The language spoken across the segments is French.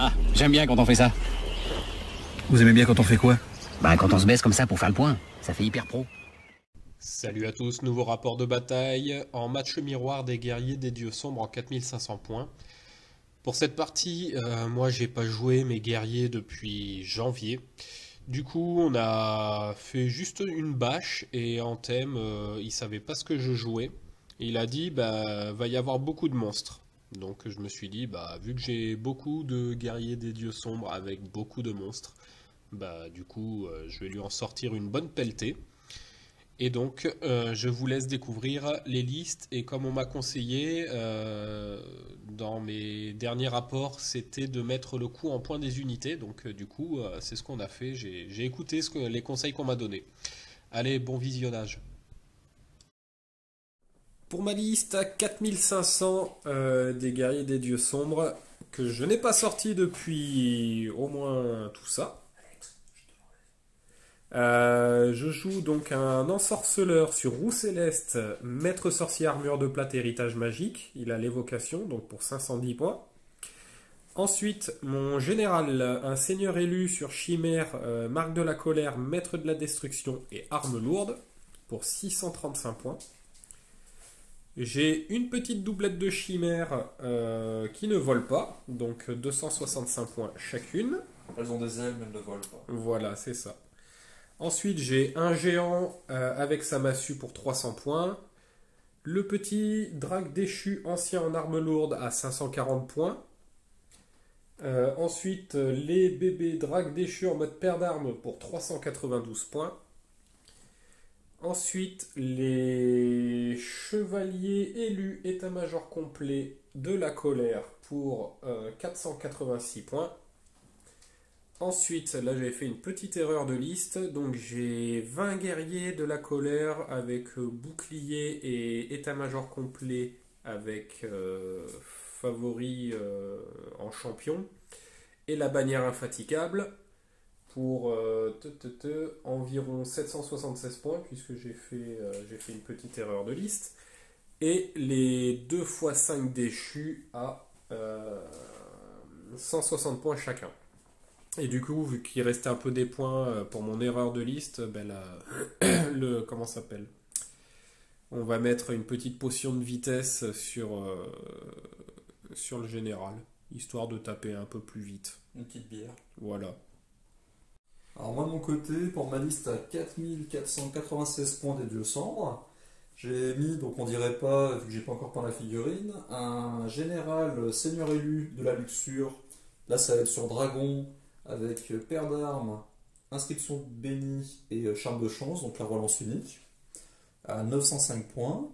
Ah, j'aime bien quand on fait ça. Vous aimez bien quand on fait quoi? Bah, quand on se baisse comme ça pour faire le point. Ça fait hyper pro. Salut à tous, nouveau rapport de bataille en match miroir des guerriers des dieux sombres en 4500 points. Pour cette partie, moi j'ai pas joué mes guerriers depuis janvier. Du coup, on a fait juste une bâche et en thème, il savait pas ce que je jouais. Et il a dit, bah, va y avoir beaucoup de monstres. Donc je me suis dit, bah, vu que j'ai beaucoup de guerriers des dieux sombres avec beaucoup de monstres, bah, du coup, je vais lui en sortir une bonne pelletée. Et donc, je vous laisse découvrir les listes. Et comme on m'a conseillé, dans mes derniers rapports, c'était de mettre le coup en point des unités. Donc, du coup, c'est ce qu'on a fait. J'ai écouté les conseils qu'on m'a donnés. Allez, bon visionnage. Pour ma liste à 4500 des guerriers des dieux sombres, que je n'ai pas sorti depuis au moins tout ça. Je joue donc un ensorceleur sur roue céleste, maître sorcier armure de plate héritage magique. Il a l'évocation, donc pour 510 points. Ensuite, mon général, un seigneur élu sur chimère, marque de la colère, maître de la destruction et arme lourde, pour 635 points. J'ai une petite doublette de chimère qui ne vole pas, donc 265 points chacune. Elles ont des ailes, mais elles ne volent pas. Voilà, c'est ça. Ensuite, j'ai un géant avec sa massue pour 300 points. Le petit drac déchu ancien en arme lourde à 540 points. Ensuite, les bébés dracs déchus en mode paire d'armes pour 392 points. Ensuite, les chevaliers élus état-major complet de la colère pour 486 points. Ensuite, là j'avais fait une petite erreur de liste, donc j'ai 20 guerriers de la colère avec bouclier et état-major complet avec favori en champion et la bannière infatigable pour environ 776 points puisque j'ai fait une petite erreur de liste et les 2 x 5 déchus à 160 points chacun. Et du coup, vu qu'il restait un peu des points pour mon erreur de liste, ben comment ça s'appelle? On va mettre une petite potion de vitesse sur le général, histoire de taper un peu plus vite. Une petite bière. Voilà. Alors moi de mon côté, pour ma liste à 4496 points des dieux sombres, j'ai mis, donc on dirait pas, vu que j'ai pas encore peint la figurine, un général seigneur élu de la luxure. Là ça va être sur dragon, avec paire d'armes, inscription bénie et charme de chance, donc la relance unique, à 905 points.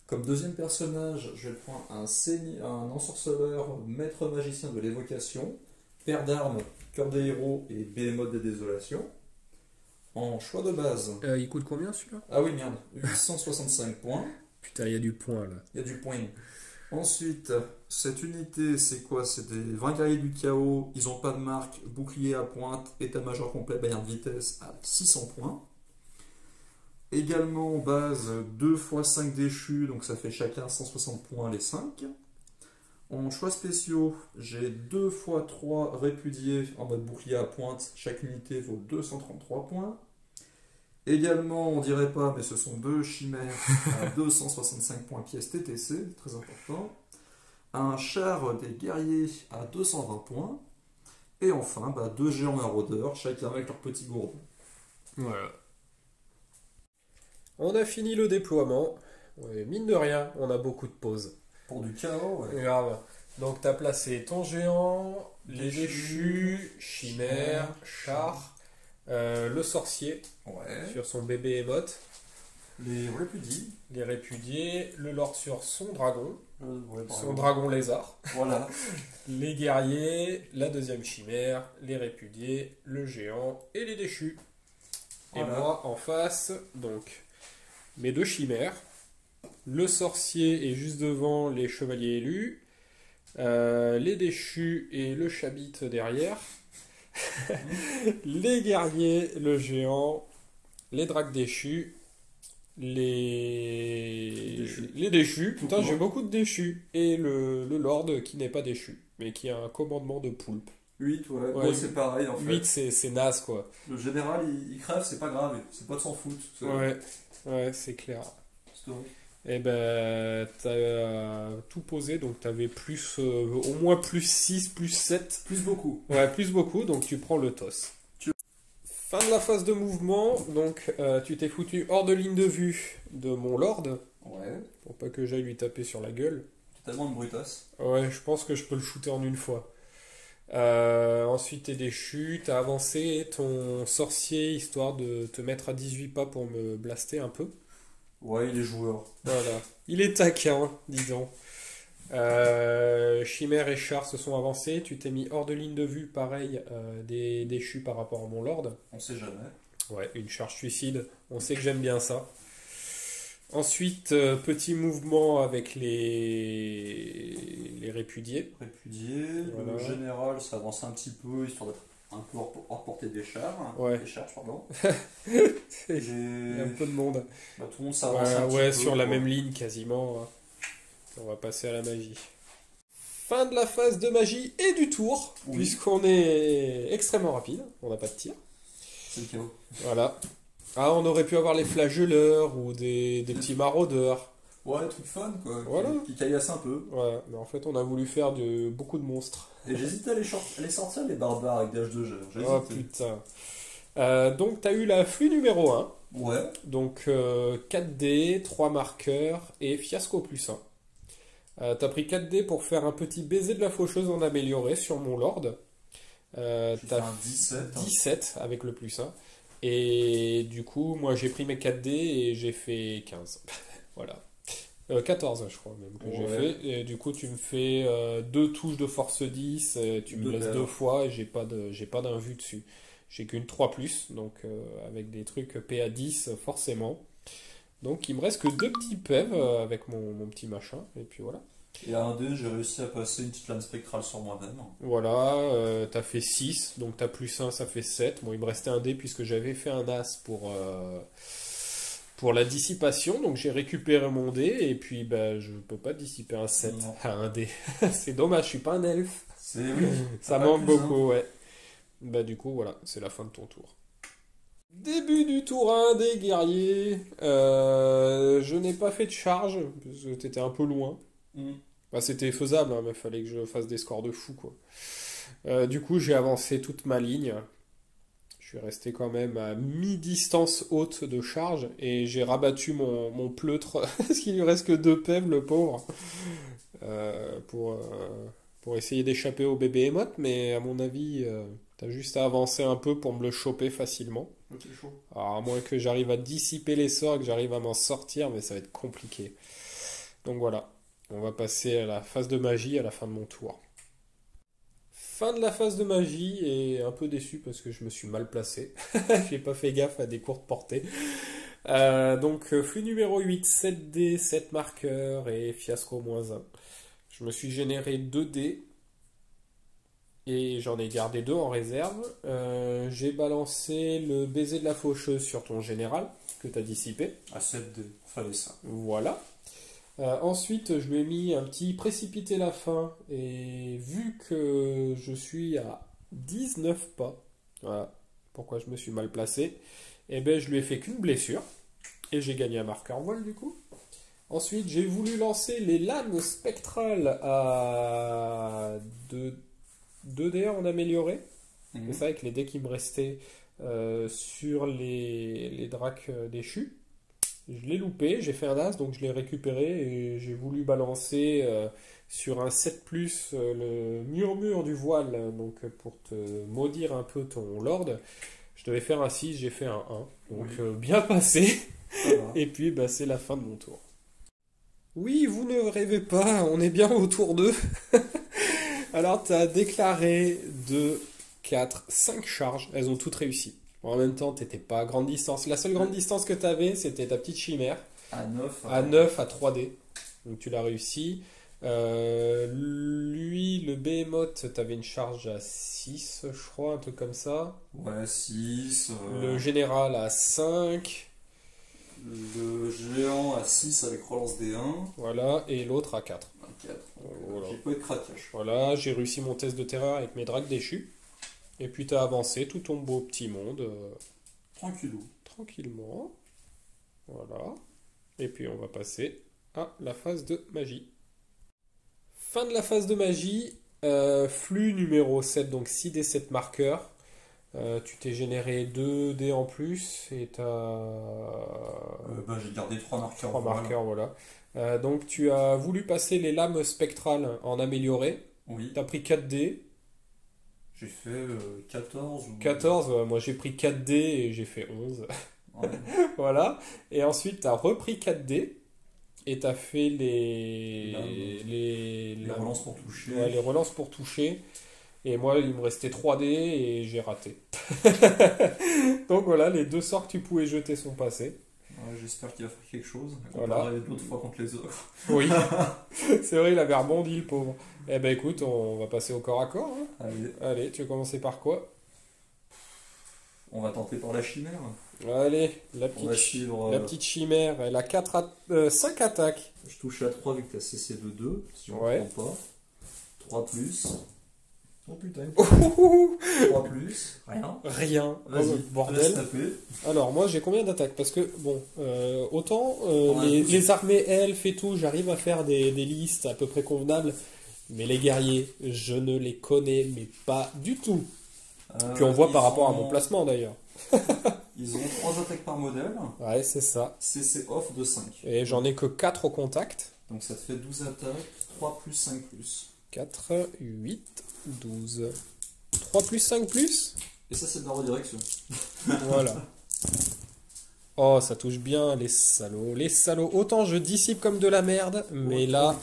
Comme deuxième personnage, je vais prendre un ensorceleur, maître magicien de l'évocation, paire d'armes, cœur des héros et Behemoth des désolations. En choix de base. Il coûte combien celui-là? Ah oui, merde, 865 points. Putain, il y a du point là. Il y a du point. Ensuite, cette unité, c'est quoi? C'est des 20 guerriers du chaos, ils n'ont pas de marque, bouclier à pointe, état-major complet, bannière de vitesse à 600 points. Également, base 2 x 5 déchus, donc ça fait chacun 160 points les 5. En choix spéciaux, j'ai 2 x 3 répudiés en mode bouclier à pointe, chaque unité vaut 233 points. Également, on dirait pas, mais ce sont 2 chimères à 265 points pièce TTC, très important. Un char des guerriers à 220 points. Et enfin, 2 géants maraudeurs, chacun avec leur petit gourdin. Voilà. On a fini le déploiement. Ouais, mine de rien, on a beaucoup de pauses. Pour du chaos, ouais. Grave. Donc tu as placé ton géant, les déchus, chimère, char, le sorcier Ouais. sur son bébé émote, Les répudiés. les répudiés, le lord sur son dragon, Ouais, par son exemple. dragon lézard, Voilà. les guerriers, la deuxième chimère, les répudiés, le géant et les déchus. Voilà. Et moi en face, donc mes 2 chimères, le sorcier est juste devant les chevaliers élus, les déchus et le chabit derrière, les guerriers, le géant, les dracs déchus, les déchus, putain j'ai beaucoup de déchus, et le lord qui n'est pas déchu, mais qui a un commandement de poulpe. 8, ouais. Ouais, Moi, c'est pareil, en fait. 8, c'est naze, quoi. Le général, il crève, c'est pas grave. C'est pas de s'en foutre. Ouais, c'est clair. C'est tout. Et ben, t'as tout posé, donc t'avais plus, au moins plus 6, plus 7. Plus beaucoup. Ouais, plus beaucoup, donc tu prends le toss. Fin de la phase de mouvement, donc tu t'es foutu hors de ligne de vue de mon lord, Ouais. pour pas que j'aille lui taper sur la gueule. Tellement de brutasse. Ouais, je pense que je peux le shooter en une fois. Ensuite, t'es déchu, t'as avancé ton sorcier histoire de te mettre à 18 pas pour me blaster un peu. Ouais, il est joueur. Voilà. Il est taquin, disons. Chimère et Char se sont avancés. Tu t'es mis hors de ligne de vue, pareil, des déchus par rapport à mon lord. On sait jamais. Ouais, une charge suicide. On sait que j'aime bien ça. Ensuite, petit mouvement avec les répudiés. Répudié. Voilà. Le général s'avance un petit peu, histoire d'être un peu hors portée des chars. Ouais. Des charges, pardon. Il y a J'ai... un peu de monde. Bah, tout le monde s'avance un petit Ouais, peu. sur la quoi. même ligne quasiment. Hein. On va passer à la magie. Fin de la phase de magie et du tour, Oui. puisqu'on est extrêmement rapide. On n'a pas de tir. C'est le chaos. Voilà. Ah, on aurait pu avoir les flageoleurs ou des petits maraudeurs. Ouais, truc fun, quoi. Voilà. Qui caillasse un peu. Ouais, mais en fait, on a voulu faire beaucoup de monstres. Et j'hésitais à les sortir, les barbares, avec des haches de jeu. Oh putain. Donc, t'as eu la flux numéro 1. Ouais. Donc, 4D, 3 marqueurs et fiasco plus 1. T'as pris 4D pour faire un petit baiser de la faucheuse en amélioré sur mon lord. J'ai fait T'as un 17. 17 avec le plus 1. Et du coup, moi j'ai pris mes 4D et j'ai fait 15. Voilà. 14 je crois même que j'ai Ouais. fait. Et du coup, tu me fais 2 touches de force 10, tu me Deux laisses paires. 2 fois et j'ai pas d'invue dessus. J'ai qu'une 3+, donc avec des trucs PA 10 forcément. Donc il me reste que 2 petits PEV avec mon petit machin. Et puis voilà. Et à un dé, j'ai réussi à passer une petite lame spectrale sur moi-même. Voilà, t'as fait 6, donc t'as plus 1, ça fait 7. Bon, il me restait un dé puisque j'avais fait un as pour la dissipation, donc j'ai récupéré mon dé, et puis bah, je peux pas dissiper un 7 Non. à un dé. C'est dommage, je suis pas un elfe. C'est oui. Ça pas manque plus, beaucoup, ouais. Bah du coup, voilà, c'est la fin de ton tour. Début du tour 1 des guerriers. Je n'ai pas fait de charge, parce que t'étais un peu loin. Bah, c'était faisable, hein, mais il fallait que je fasse des scores de fou, quoi. Du coup, j'ai avancé toute ma ligne. Je suis resté quand même à mi-distance haute de charge et j'ai rabattu mon pleutre parce qu'il lui reste que 2 PEV, le pauvre, pour essayer d'échapper au bébé émote. Mais à mon avis, t'as juste à avancer un peu pour me le choper facilement. C'est chaud. Alors, à moins que j'arrive à dissiper les sorts, que j'arrive à m'en sortir, mais ça va être compliqué. Donc voilà. On va passer à la phase de magie à la fin de mon tour. Fin de la phase de magie et un peu déçu parce que je me suis mal placé. J'ai pas fait gaffe à des courtes portées. Donc flux numéro 8, 7D, 7 marqueurs et fiasco -1. Je me suis généré 2 dés et j'en ai gardé 2 en réserve. J'ai balancé le baiser de la faucheuse sur ton général que tu as dissipé. À 7 dés, fallait ça. Voilà. Ensuite, je lui ai mis un petit précipiter la fin et vu que je suis à 19 pas, voilà pourquoi je me suis mal placé, et ben je lui ai fait qu'une blessure et j'ai gagné un marqueur voile du coup. Ensuite, j'ai voulu lancer les lames spectrales à 2 dés en amélioré. C'est ça avec les dés qui me restaient sur les dracs déchus. Je l'ai loupé, j'ai fait un as, donc je l'ai récupéré et j'ai voulu balancer sur un 7+, le murmure du voile, donc pour te maudire un peu ton lord. Je devais faire un 6, j'ai fait un 1, donc bien passé. Et puis bah, c'est la fin de mon tour. Oui, vous ne rêvez pas, on est bien au tour 2. Alors tu as déclaré 2, 4, 5 charges, elles ont toutes réussi. En même temps, t'étais pas à grande distance. La seule grande distance que tu avais, c'était ta petite chimère. À 9. À 9 à 3D. Donc tu l'as réussi. Lui, le Behemoth, tu avais une charge à 6, je crois, un truc comme ça. Ouais, 6. Le général à 5. Le géant à 6 avec relance D1. Voilà. Et l'autre à 4. 4. Voilà. J'ai pas eu de craquage. Voilà, j'ai réussi mon test de terreur avec mes dracs déchus. Et puis t'as avancé tout ton beau petit monde Tranquillou. tranquillement. Voilà. Et puis on va passer à la phase de magie. Fin de la phase de magie. Flux numéro 7, donc 6 des 7 marqueurs. Tu t'es généré 2 dés en plus et t'as J'ai gardé 3 marqueurs. 3 voilà. marqueurs, voilà. Donc tu as voulu passer les lames spectrales en amélioré. Oui. T'as pris 4 dés. J'ai fait 14 ou... 14, moi j'ai pris 4 dés et j'ai fait 11. Ouais. Voilà. Et ensuite t'as repris 4 dés et t'as fait Les relances pour toucher. ouais, les relances pour toucher. Et moi il me restait 3 dés et j'ai raté. Donc voilà, les 2 sorts que tu pouvais jeter sont passés. Ouais, j'espère qu'il va faire quelque chose. Voilà. Comparé d'autres fois contre les autres. Oui, c'est vrai, il avait rebondi le pauvre. Eh ben écoute, on va passer au corps à corps, hein. Allez, Allez, tu veux commencer par quoi? on va tenter par la chimère. Allez, On va suivre. la petite chimère, elle a 5 attaques. Je touche à 3 vu que tu as cessé de 2. Si on ne Ouais. prend pas. 3 plus. Oh putain. Ouhouhou, 3 plus. Rien. rien, Vas-y. oh, Laisse bordel. taper. Alors moi j'ai combien d'attaques? Parce que bon, autant On a un coup. les armées elfes et tout, j'arrive à faire des listes à peu près convenables. Mais les guerriers, je ne les connais mais pas du tout. Puis on voit par rapport à mon placement d'ailleurs. Ils ont 3 attaques par modèle. Ouais, c'est ça. CC off de 5. Et j'en ai que 4 au contact. Donc ça te fait 12 attaques. 3 plus 5 plus. 4, 8, 12. 3 plus 5 plus? Et ça, c'est de la redirection. Voilà. Oh, ça touche bien, les salauds. Les salauds. Autant je dissipe comme de la merde, mais là...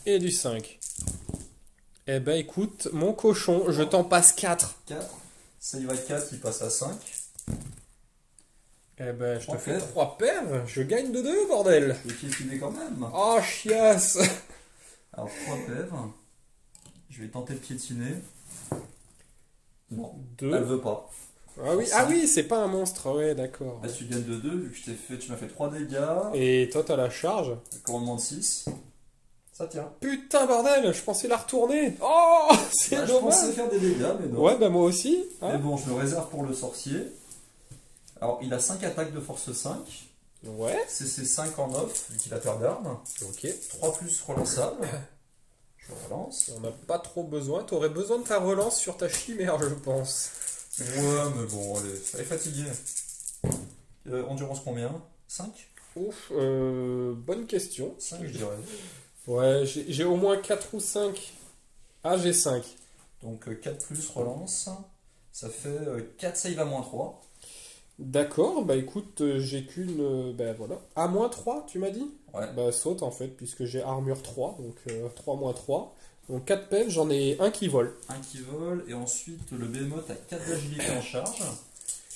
Et du 5. Eh ben écoute, mon cochon, je t'en passe 4. 4. Ça y va 4, il passe à 5. Eh ben je te Trois fais paires. 3 paires. Je gagne de 2, bordel. Je vais piétiner quand même. Oh, chiasse. Alors 3 paires. Je vais tenter de piétiner. Non, 2. elle veut pas. Ah oui, c'est pas un monstre. Ouais, d'accord. Là, tu gagnes de 2 vu que tu m'as fait 3 dégâts. Et toi, t'as la charge. Commandement de 6. Ça tient. Putain, bordel, je pensais la retourner. Oh, c'est Bah, je dommage. pensais faire des dégâts, mais non. Ouais, bah moi aussi. Mais Hein. bon, je le réserve pour le sorcier. Alors, il a 5 attaques de force 5. Ouais. C'est 5 en off, vu qu'il a paire d'armes. Ok. 3 plus relançable. Je relance. On n'a pas trop besoin. T'aurais besoin de ta relance sur ta chimère, je pense. Ouais, mais bon, elle est fatiguée. Endurance combien 5 Ouf, bonne question. 5, je dirais. Ouais, j'ai au moins 4 ou 5. Ah, j'ai 5. Donc 4 plus relance. Ça fait 4 save à moins 3. D'accord, bah écoute, j'ai qu'une... bah voilà. Ah, moins 3, tu m'as dit? Ouais. Bah saute en fait, puisque j'ai armure 3, donc 3 moins 3. Donc 4 PF, j'en ai un qui vole. Un qui vole, et ensuite le behemoth a 4 d'agilité en charge.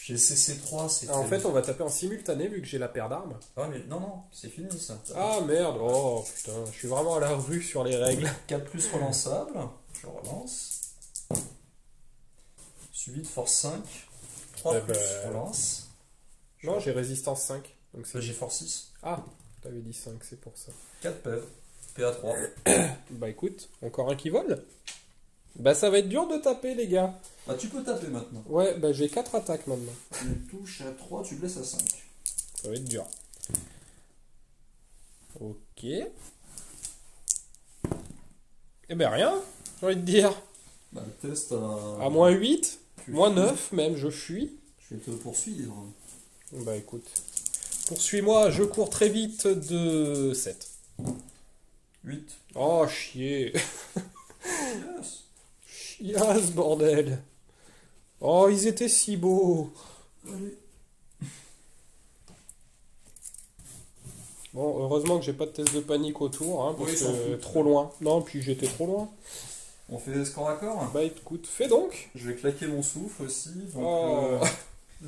J'ai CC3, c'est. En fait, on va taper en simultané, vu que j'ai la paire d'armes. Ah, mais non, c'est fini ça. Ah merde, oh putain, je suis vraiment à la rue sur les règles. 4 plus relançable. Je relance. Suivi de force 5. 3 Eh plus ben, relance. Non, j'ai résistance 5. Donc c'est... Là, j'ai force 6. Ah, t'avais dit 5, c'est pour ça. 4 PV. PA3. Bah écoute, encore un qui vole. Bah ça va être dur de taper les gars. Bah, tu peux taper maintenant. Ouais, bah j'ai 4 attaques maintenant. Tu touches à 3, tu blesses à 5. Ça va être dur. Ok. Eh ben rien, j'ai envie de dire. Bah, le test à. À moins 8, Tu moins fuis. 9 même, je fuis. Je vais te poursuivre. Bah écoute. Poursuis-moi, je cours très vite de 7. 8. Oh chier. Yes. Chiasse bordel. Oh ils étaient si beaux. Allez. Bon, heureusement que j'ai pas de test de panique autour, hein, parce Oui, s'en que fout. trop loin. Non, puis j'étais trop loin. On fait score à corps. Bah écoute, fais donc. Je vais claquer mon souffle aussi. Donc, Oh,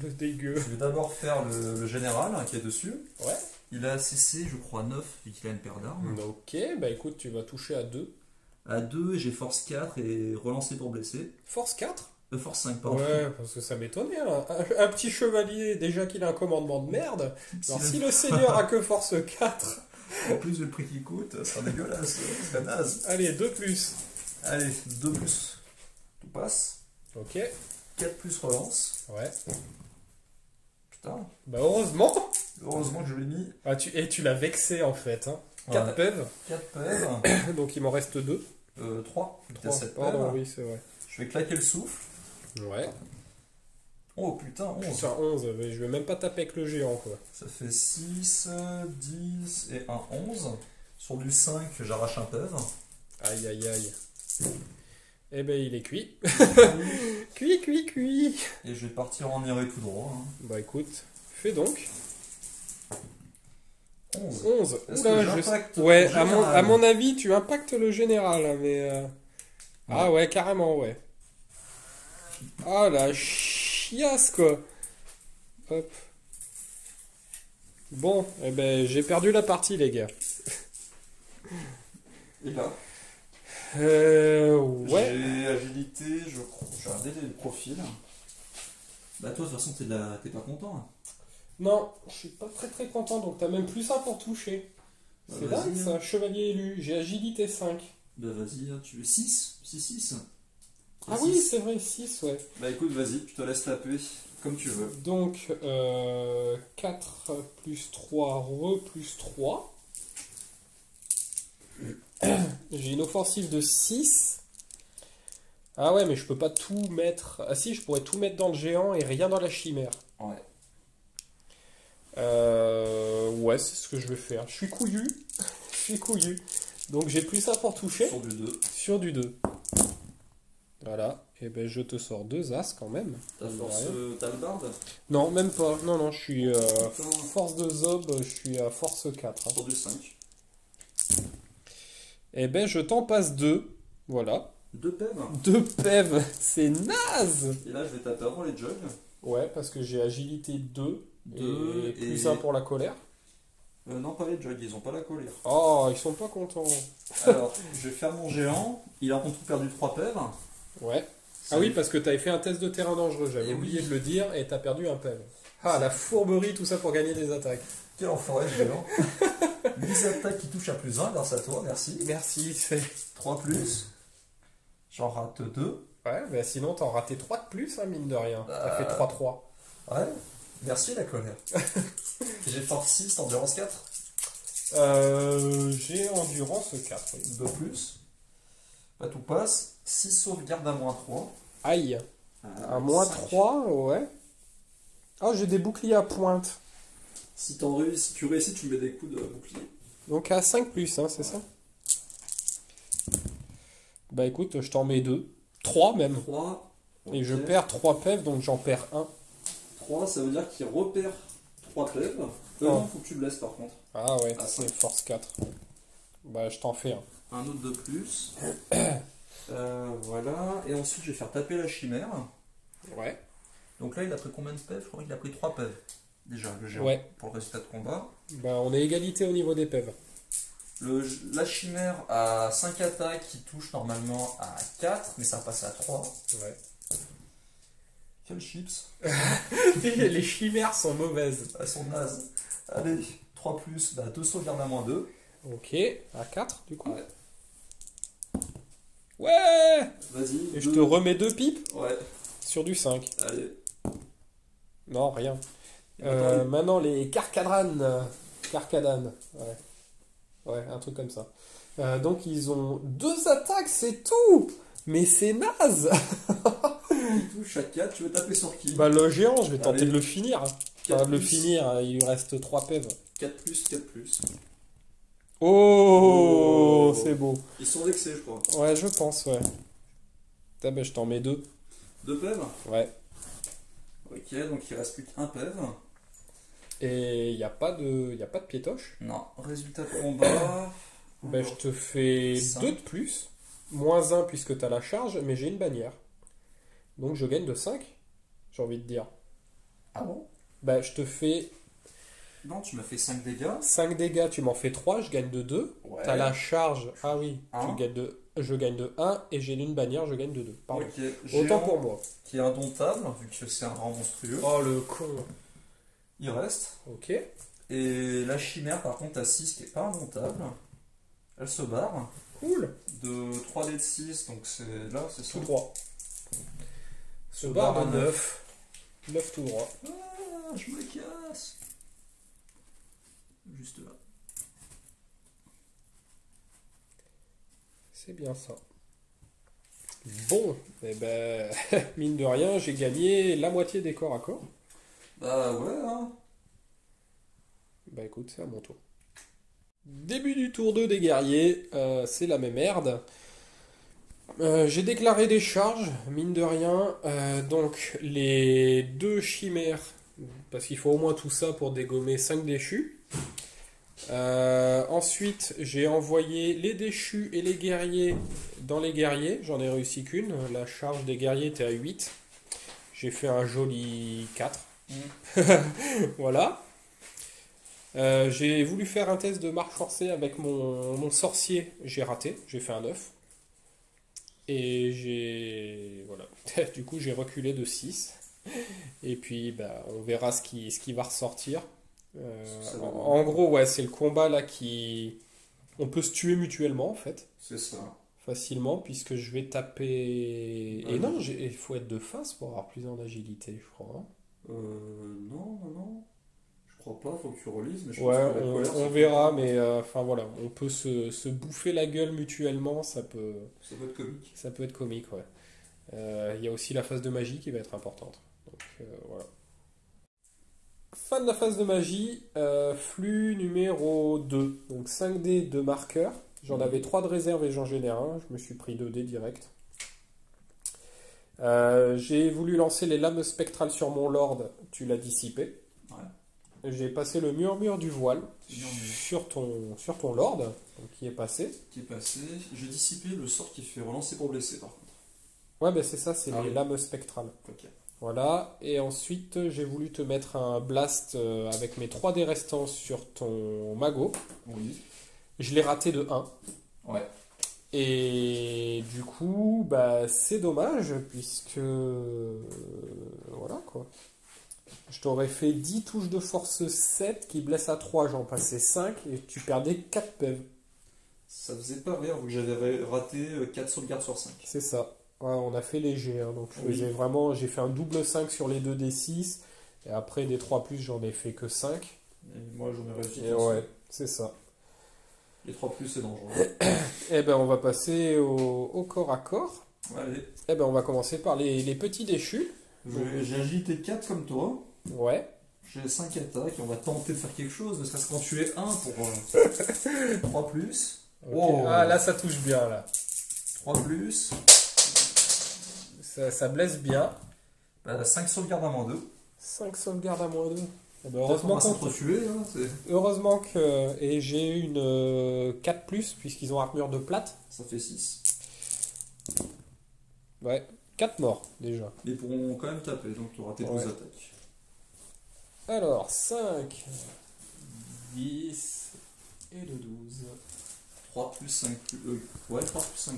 le dégueu. je vais d'abord faire le général qui est dessus. Ouais. Il a CC, je crois, 9, vu qu'il a une paire d'armes. Ok, bah écoute, tu vas toucher à 2. À 2, j'ai force 4 et relancer pour blesser. Force 4? Force 5, pardon. Ouais, parce que ça m'étonnait. Hein. Un petit chevalier, déjà qu'il a un commandement de merde. Alors si le seigneur a que force 4, En plus, le prix qui coûte, ça sera dégueulasse. Ça serait naze. Allez, 2+. Allez, 2+. Tout passe. Ok. 4+ relance. Ouais. Putain. Bah heureusement. Heureusement que je l'ai mis. Ah, et tu l'as vexé en fait. Hein. 4 pèves. 4 pèves. Donc il m'en reste 2. 3. 3. Pardon, oui, c'est vrai. Je vais claquer le souffle. Ouais. Oh putain, 11. Putain, 11. Mais je vais même pas taper avec le géant, quoi. Ça fait 6, 10 et un 11. Sur du 5, j'arrache un pève. Aïe, aïe, aïe. Eh ben, il est cuit. Cuit, cuit, cuit. Et je vais partir en iré tout droit. Hein. Bah écoute, fais donc. 11. 11. Est-ce Oula, que j'impacte ouais, le général à mon avis, tu impactes le général, hein, mais... Ah ouais, carrément, ouais. Ah la chiasse, quoi. Hop. Bon, eh ben, j'ai perdu la partie, les gars. Et là, Ouais. j'ai agilité, je crois. J'ai regardé les profils. Bah toi, de toute façon, t'es pas content. Hein. Non, je suis pas très très content, donc t'as même plus 1 pour toucher. Bah, C'est vas-y, dingue, ça, chevalier élu. J'ai agilité 5. Bah vas-y, hein, tu veux 6 6. Ah oui, c'est vrai, 6, ouais. Bah écoute, vas-y, je te laisse taper comme tu veux. Donc, 4 plus 3, plus 3. J'ai une offensive de 6. Ah ouais, mais je peux pas tout mettre... Ah si, je pourrais tout mettre dans le géant et rien dans la chimère. Ouais. Ouais, c'est ce que je vais faire. Je suis couillu. Je suis couillu. Donc j'ai plus 1 pour toucher. Sur du 2. Sur du 2. Voilà. Et ben je te sors 2 as quand même. T'as force talbarde. Non, même pas. Non, non, je suis force de zob, je suis à force 4. Hein. Sur du 5. Et ben je t'en passe 2. Voilà. 2 pèves. 2 pèves. C'est naze. Et là, je vais taper avant les jugs. Ouais, parce que j'ai agilité 2. 2 et plus 1 pour la colère. Non, pas les jugs, ils ont pas la colère. Oh, ils sont pas contents. Alors, je vais faire mon géant. Il a en tout perdu 3 pèves. Ouais. Ça Ah oui, lui- parce que t'avais fait un test de terrain dangereux, j'avais Et oublié oui. de le dire, et t'as perdu un pève. Ah, la fourberie, tout ça pour gagner des attaques. Quel enfoiré, le géant. 10 attaques qui touchent à plus 1 grâce à toi, merci. Merci, c'est... 3 plus. J'en rate 2. Ouais, bah sinon t'en raté 3 de plus, hein, mine de rien. T'as fait 3-3. Ouais. Merci la colère. J'ai force 6, endurance 4. J'ai endurance 4, oui. 2 plus. Pas tout passe. 6 sauvegardes à moins 3. Aïe. À moins 3, ouais. Ah, j'ai des boucliers à pointe. Si tu réussis, tu mets des coups de bouclier. Donc à 5 plus, hein, c'est ça? Bah écoute, je t'en mets 2. 3 même. 3. Et je perds 3 pèves, donc j'en perds 1. 3, ça veut dire qu'il repère 3 pèves. Non, faut que tu le laisses par contre. Ah ouais, Ah, c'est force 4. Bah je t'en fais un. Un autre de plus. Voilà. Et ensuite, je vais faire taper la chimère. Ouais. Donc là, il a pris combien de pèves? Je crois qu'il a pris 3 pèves. Déjà, le géant. Ouais. Pour le résultat de combat. Bah on est égalité au niveau des pèves. La chimère a 5 attaques qui touchent normalement à 4, mais ça passe à 3. Ouais. Quel chips. Les chimères sont mauvaises. Elles sont nazes. Allez, 3 plus, bah 2 sauvegardes à moins 2. Ok, à 4 du coup. Ouais. Ouais. Vas-y. Et je te remets 2 pipes Ouais. sur du 5. Allez. Non, rien. Attends, Maintenant les carcadanes. Carcadanes. Ouais. Ouais, un truc comme ça. Donc ils ont 2 attaques, c'est tout. Mais c'est naze. il touche à 4, tu veux taper sur qui? Bah le géant, je vais tenter Allez. de le finir. Enfin, 4 de le plus. finir, il lui reste 3 pèves. 4 plus, 4 plus. Oh, c'est beau. Ils sont vexés, je crois. Ouais, je pense, ouais. Putain, bah, je t'en mets 2. 2 pèves. Ouais. Ok, donc il reste plus qu'un pève. Et il n'y a pas de piétoche. Non. Résultat de combat. Bah, je te fais 5. 2 de plus. Moins 1 puisque tu as la charge, mais j'ai une bannière. Donc je gagne de 5, j'ai envie de dire. Ah bon? Bah, je te fais Non, tu m'as fait 5 dégâts. 5 dégâts, tu m'en fais 3, je gagne de 2. Ouais. T'as la charge, ah oui, Un. je gagne de 1 et j'ai une bannière, je gagne de 2. Pardon. Ok. Autant Géant pour moi. qui est indomptable, vu que c'est un rang monstrueux. Oh le con. Il reste. Ok. Et la chimère, par contre, à 6 qui est pas remontable. Elle se barre. Cool. De 3D de 6, donc c'est là, c'est ça. Tout droit. Se barre barre de à 9. 9 tout droit. Ah, je me casse. Juste là. C'est bien ça. Bon, eh ben, mine de rien, j'ai gagné la moitié des corps à corps. Bah ouais, hein. Bah écoute, c'est à mon tour. Début du tour 2 des guerriers, c'est la même merde. J'ai déclaré des charges, mine de rien. Donc les 2 chimères, parce qu'il faut au moins tout ça pour dégommer 5 déchus. Ensuite, j'ai envoyé les déchus et les guerriers dans les guerriers. J'en ai réussi qu'une. La charge des guerriers était à 8. J'ai fait un joli 4. Voilà. J'ai voulu faire un test de marche forcée avec mon sorcier. J'ai raté. J'ai fait un 9. Et j'ai... Voilà. Du coup, j'ai reculé de 6. Et puis, bah, on verra ce qui va ressortir. En gros, ouais, c'est le combat là qui... On peut se tuer mutuellement, en fait. C'est ça. Facilement, puisque je vais taper... Et non, il faut être de face pour avoir plus en agilité, je crois. Hein. Non. Je crois pas, faut que tu relises. Mais je Ouais, pense que la colère, on verra, mais enfin voilà, on peut se bouffer la gueule mutuellement, ça peut être comique. ça peut être comique, ouais. Il y a aussi la phase de magie qui va être importante. Donc voilà. Fin de la phase de magie, flux numéro 2. Donc 5 dés de marqueurs. J'en avais 3 de réserve et j'en génère un. Je me suis pris 2 dés direct. J'ai voulu lancer les lames spectrales sur mon lord, tu l'as dissipé. Ouais. J'ai passé le murmure du voile sur ton lord, donc qui est passé. J'ai dissipé le sort qui fait relancer pour blesser par contre. Ouais, ben c'est ça, c'est les lames spectrales. Ok. Voilà, et ensuite j'ai voulu te mettre un blast avec mes 3 dés restants sur ton magot. Oui. Je l'ai raté de 1. Ouais. Et du coup, bah, c'est dommage, puisque... voilà, quoi. Je t'aurais fait 10 touches de force 7 qui blessent à 3, j'en passais 5, et tu perdais 4 PEV. Ça faisait pas rire, vu que j'avais raté 4 sauvegardes sur 5. C'est ça. Ouais, on a fait léger, hein, donc j'ai fait un double 5 sur les 2 D6, et après des 3+, j'en ai fait que 5. Et moi j'en ai réussi. Et ouais, c'est ça. Les 3+, c'est dangereux. Eh ben on va passer au corps à corps. Allez. Eh ben on va commencer par les petits déchus. J'ai agilité 4 comme toi. Ouais. J'ai 5 attaques et on va tenter de faire quelque chose, ne serait-ce qu'en tuer un pour 3+. Okay. Oh. Ah là ça touche bien là. 3+. Ça blesse bien. 5 sauvegardes à -2. 5 sauvegardes à -2. Eh ben, heureusement que... Et j'ai une 4+, puisqu'ils ont armure de plate. Ça fait 6. Ouais, 4 morts déjà. Ils pourront quand même taper, donc tu auras tes 12 attaques. Alors, 5, 10 et le 12. 3+5+. Ouais, 3+5+.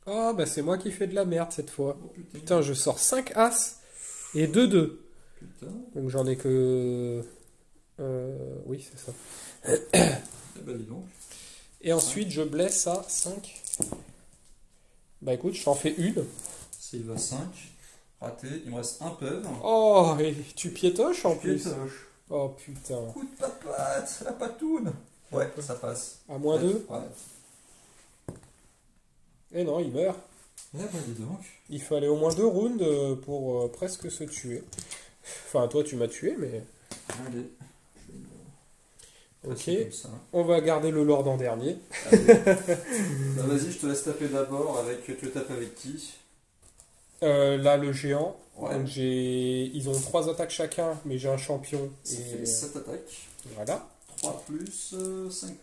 Oh, bah c'est moi qui fais de la merde cette fois. Oh, putain, je sors 5 as et 2-2. Putain. Donc j'en ai que... oui, c'est ça. Eh ben dis donc. Et ensuite, je blesse à 5. Bah écoute, je t'en fais une. S'il va 5. Raté. Il me reste un PEV. Oh, et tu piétoches en plus. Piétoche. Oh putain. Coup de papate, la patoune. Ouais, ça passe. À -2. Ouais. Et non, il meurt. Eh ben dis donc. Il fallait au moins 2 rounds pour presque se tuer. Enfin, toi tu m'as tué, mais... Allez. Ok, on va garder le lord en dernier. Bah, vas-y, je te laisse taper d'abord. Tu tapes avec qui? Là, le géant. Ouais. Donc, ils ont 3 attaques chacun, mais j'ai un champion. Ça fait 7 attaques. Voilà. 3+, 5+.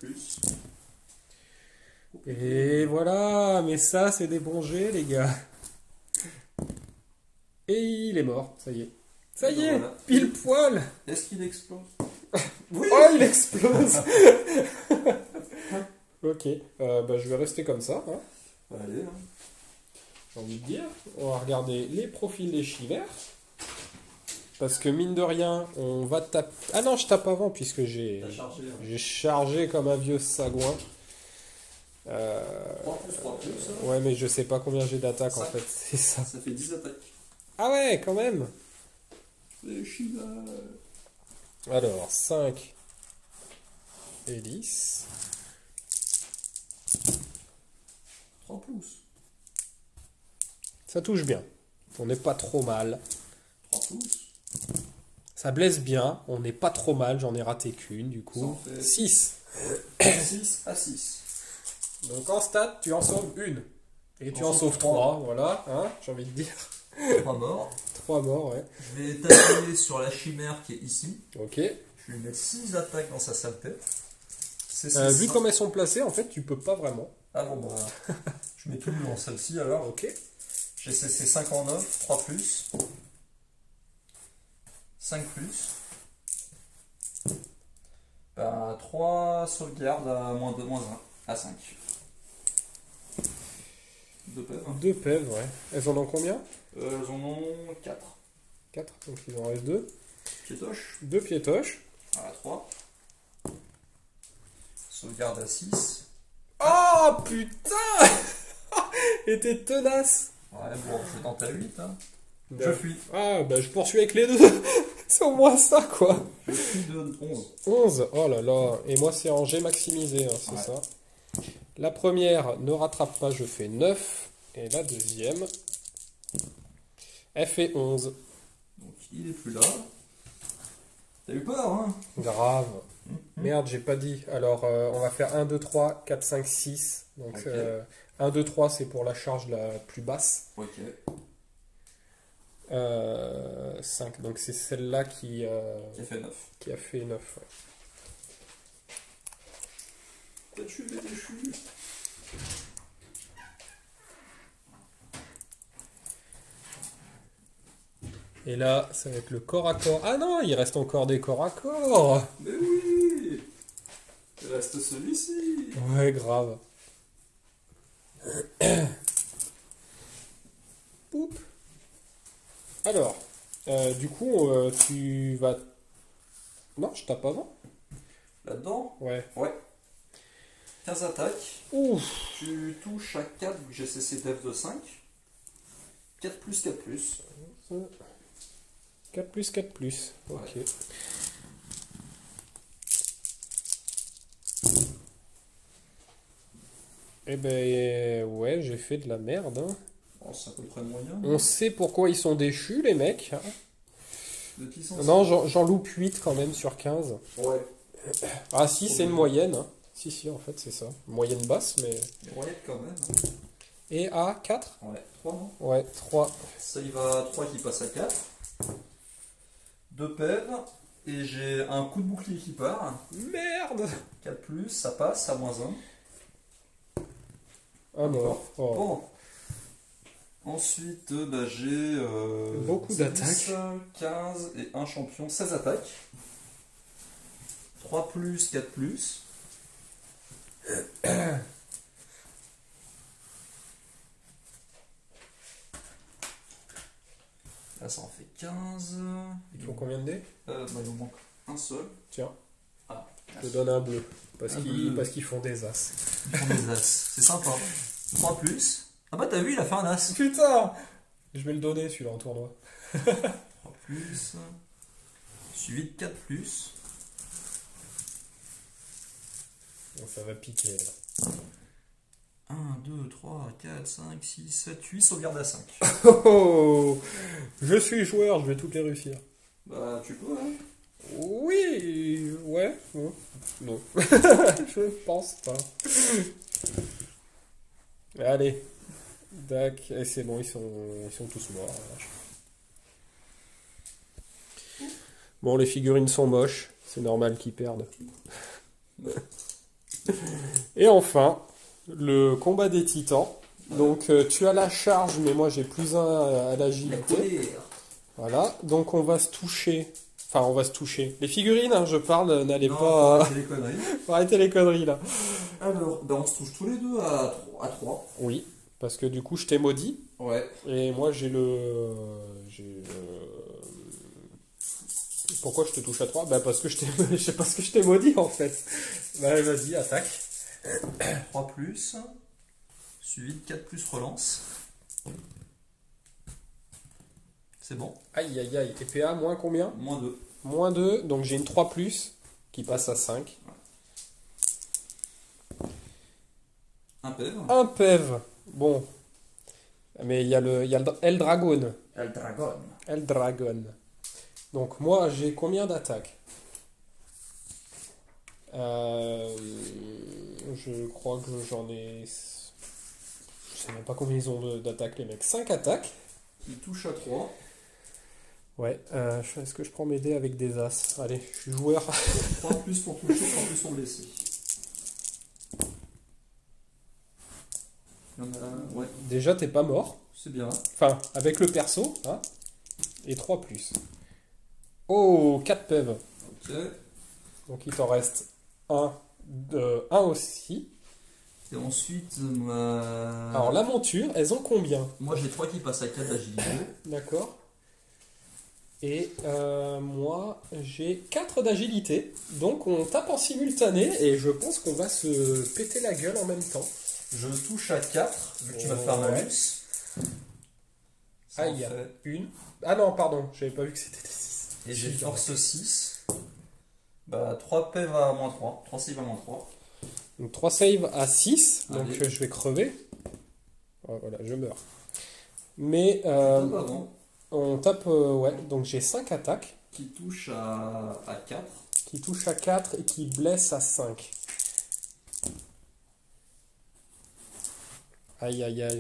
Et voilà, mais ça, c'est des bons jets, les gars. Et il est mort, ça y est. Ça y est, voilà. Pile poil. Est-ce qu'il explose? Oui. Oh, il explose. Ok, bah, je vais rester comme ça. Hein. Allez. Hein. J'ai envie de dire. On va regarder les profils des chimères. Parce que mine de rien, on va taper... Ah non, je tape avant puisque j'ai T'as chargé. Hein. j'ai chargé comme un vieux sagouin. 3 plus, hein. Ouais, mais je sais pas combien j'ai d'attaque en Cinq. fait, c'est ça. Ça fait 10 attaques. Ah ouais, quand même. Les Shiva. Alors, 5 et 10. 3 pouces. Ça touche bien. On n'est pas trop mal. 3 pouces. Ça blesse bien. On n'est pas trop mal. J'en ai raté qu'une du coup. Ça en fait- 6. 6 à 6. Donc en stat, tu en sauves une. Et tu On en sauve sauves trois. 3. Voilà, hein, j'ai envie de dire. 3 morts. 3 morts, ouais. Je vais taper sur la chimère qui est ici. Ok. Je vais lui mettre 6 attaques dans sa sale tête. C'est Vu comme elles sont placées, en fait, tu peux pas vraiment. Ah bon, bah. Je mets tout dans celle-ci alors. Ok. J'ai cessé 5 en 9, 3 plus. 5 plus. Bah, 3 sauvegardes à moins 2, moins 1. À 5. 2 pèves. 2 pèves, ouais. Elles en ont combien? Elles en ont 4. 4, donc il en reste 2. Piétoche. 2 piétoches. À 3. Sauvegarde à 6. Oh putain! Et t'es tenace! Ouais, bon, je tente à 8. Hein. Je fuis. Ah, bah je poursuis avec les deux. C'est au moins ça, quoi. Je fuis de 11. 11. Oh là là. Et moi, c'est en G maximisé, hein, c'est Ouais. ça. La première ne rattrape pas, je fais 9. Et la deuxième, elle fait 11. Donc il est plus là. T'as eu peur, hein? Grave. Merde, j'ai pas dit. Alors, on va faire 1, 2, 3, 4, 5, 6. Donc, Ok. 1, 2, 3, c'est pour la charge la plus basse. Ok. 5. Donc, c'est celle-là Qui a fait 9. qui a fait 9. Ouais. T'as tué les déchus. Et là, ça va être le corps à corps. Ah non, il reste encore des corps à corps. Mais oui! Il reste celui-ci. Ouais, grave. Poup. Alors, du coup, tu vas... Non, je tape avant. Là-dedans, Ouais. ouais. 15 attaques. Ouf. Tu touches à 4 vu que j'ai cessé def de 5. 4 plus, 4 plus. 4 plus, 4 plus. Ok. Ouais. Eh ben, ouais, j'ai fait de la merde. Hein. Oh, c'est à peu près moyen. On sait pourquoi ils sont déchus, les mecs. Hein. De qui sont Non, j'en loupe 8 quand même sur 15. Ouais. Ah si, c'est une moyenne. Hein. Si, en fait, c'est ça. Moyenne basse, mais... Ouais, quand même. Hein. Et à 4? Ouais. 3, non? Ouais, 3. Ça y va, 3 qui passe à 4. 2 pèves. Et j'ai un coup de bouclier qui part. Merde! 4 plus, ça passe à moins 1. Ah mort. Oh. Bon. Ensuite, bah, j'ai Beaucoup 10, d'attaques. 15 et un champion, 16 attaques. 3 plus, 4 plus. Là, ça en fait 15. Il faut combien de dés? Bah, il en manque un seul. Tiens, Ah, je te donne un bleu. Parce Un qu'ils bleu. font des as. ils font des as. C'est sympa. 3 plus. Ah bah, t'as vu, il a fait un as. Putain! Je vais le donner celui-là en tournoi. 3 plus. Suivi de 4 plus. Bon, ça va piquer là. 1, 2, 3, 4, 5, 6, 7, 8, sauvegarde à 5. Oh, oh, je suis joueur, je vais toutes les réussir. Bah, tu peux, hein. Oui, ouais, bon, non. Je pense pas. Allez, tac, et c'est bon, ils sont tous morts. la vache. Bon, les figurines sont moches, c'est normal qu'ils perdent. Et enfin, le combat des titans. Donc, tu as la charge, mais moi j'ai plus un à l'agilité. Voilà, donc on va se toucher. Enfin, on va se toucher. Les figurines, hein, je parle, n'allez pas C'est des conneries. arrêter les conneries là. Alors, bah, on se touche tous les deux à 3. Oui, parce que du coup, je t'ai maudit. Ouais. Et moi, j'ai le Pourquoi je te touche à 3? Bah parce que je t'ai je sais pas ce que je t'ai maudit en fait. Bah vas-y, attaque. 3+, suivi de 4+ relance. C'est bon. Aïe aïe aïe. Et PA moins combien? -2. Moins 2, donc j'ai une 3+, qui passe à 5. Un PEV. Un PEV. Bon. Mais il y a le Eldragon. El Dragon. Eldragon. Donc moi j'ai combien d'attaques? Je crois que j'en ai... Je sais même pas combien ils ont d'attaques les mecs. 5 attaques. Qui touche à 3. Ouais, est-ce que je prends mes dés avec des as? Allez, je suis joueur. 3+ pour toucher, 3+ pour blesser. Il y en a... Ouais, Déjà t'es pas mort. c'est bien. Enfin, avec le perso, hein. Et 3+. Oh, 4 PEV. Ok. Donc il t'en reste un aussi. Et ensuite, Alors la monture, elles ont combien? moi j'ai 3 qui passent à 4 d'agilité. D'accord. Et moi j'ai 4 d'agilité. Donc on tape en simultané et je pense qu'on va se péter la gueule en même temps. Je touche à 4, vu que tu vas faire Ouais. malus. Ça en Aïe, fait- une. Ah non, pardon, j'avais pas vu que c'était des 6. Et j'ai force 6. Bah 3 PEV à -3. 3 save à -3. Donc 3 save à 6, donc Allez. je vais crever. Oh, voilà, je meurs. Mais Top avant, on tape, ouais, donc j'ai 5 attaques qui touche à 4. qui touchent à 4 et qui blessent à 5. Aïe aïe aïe.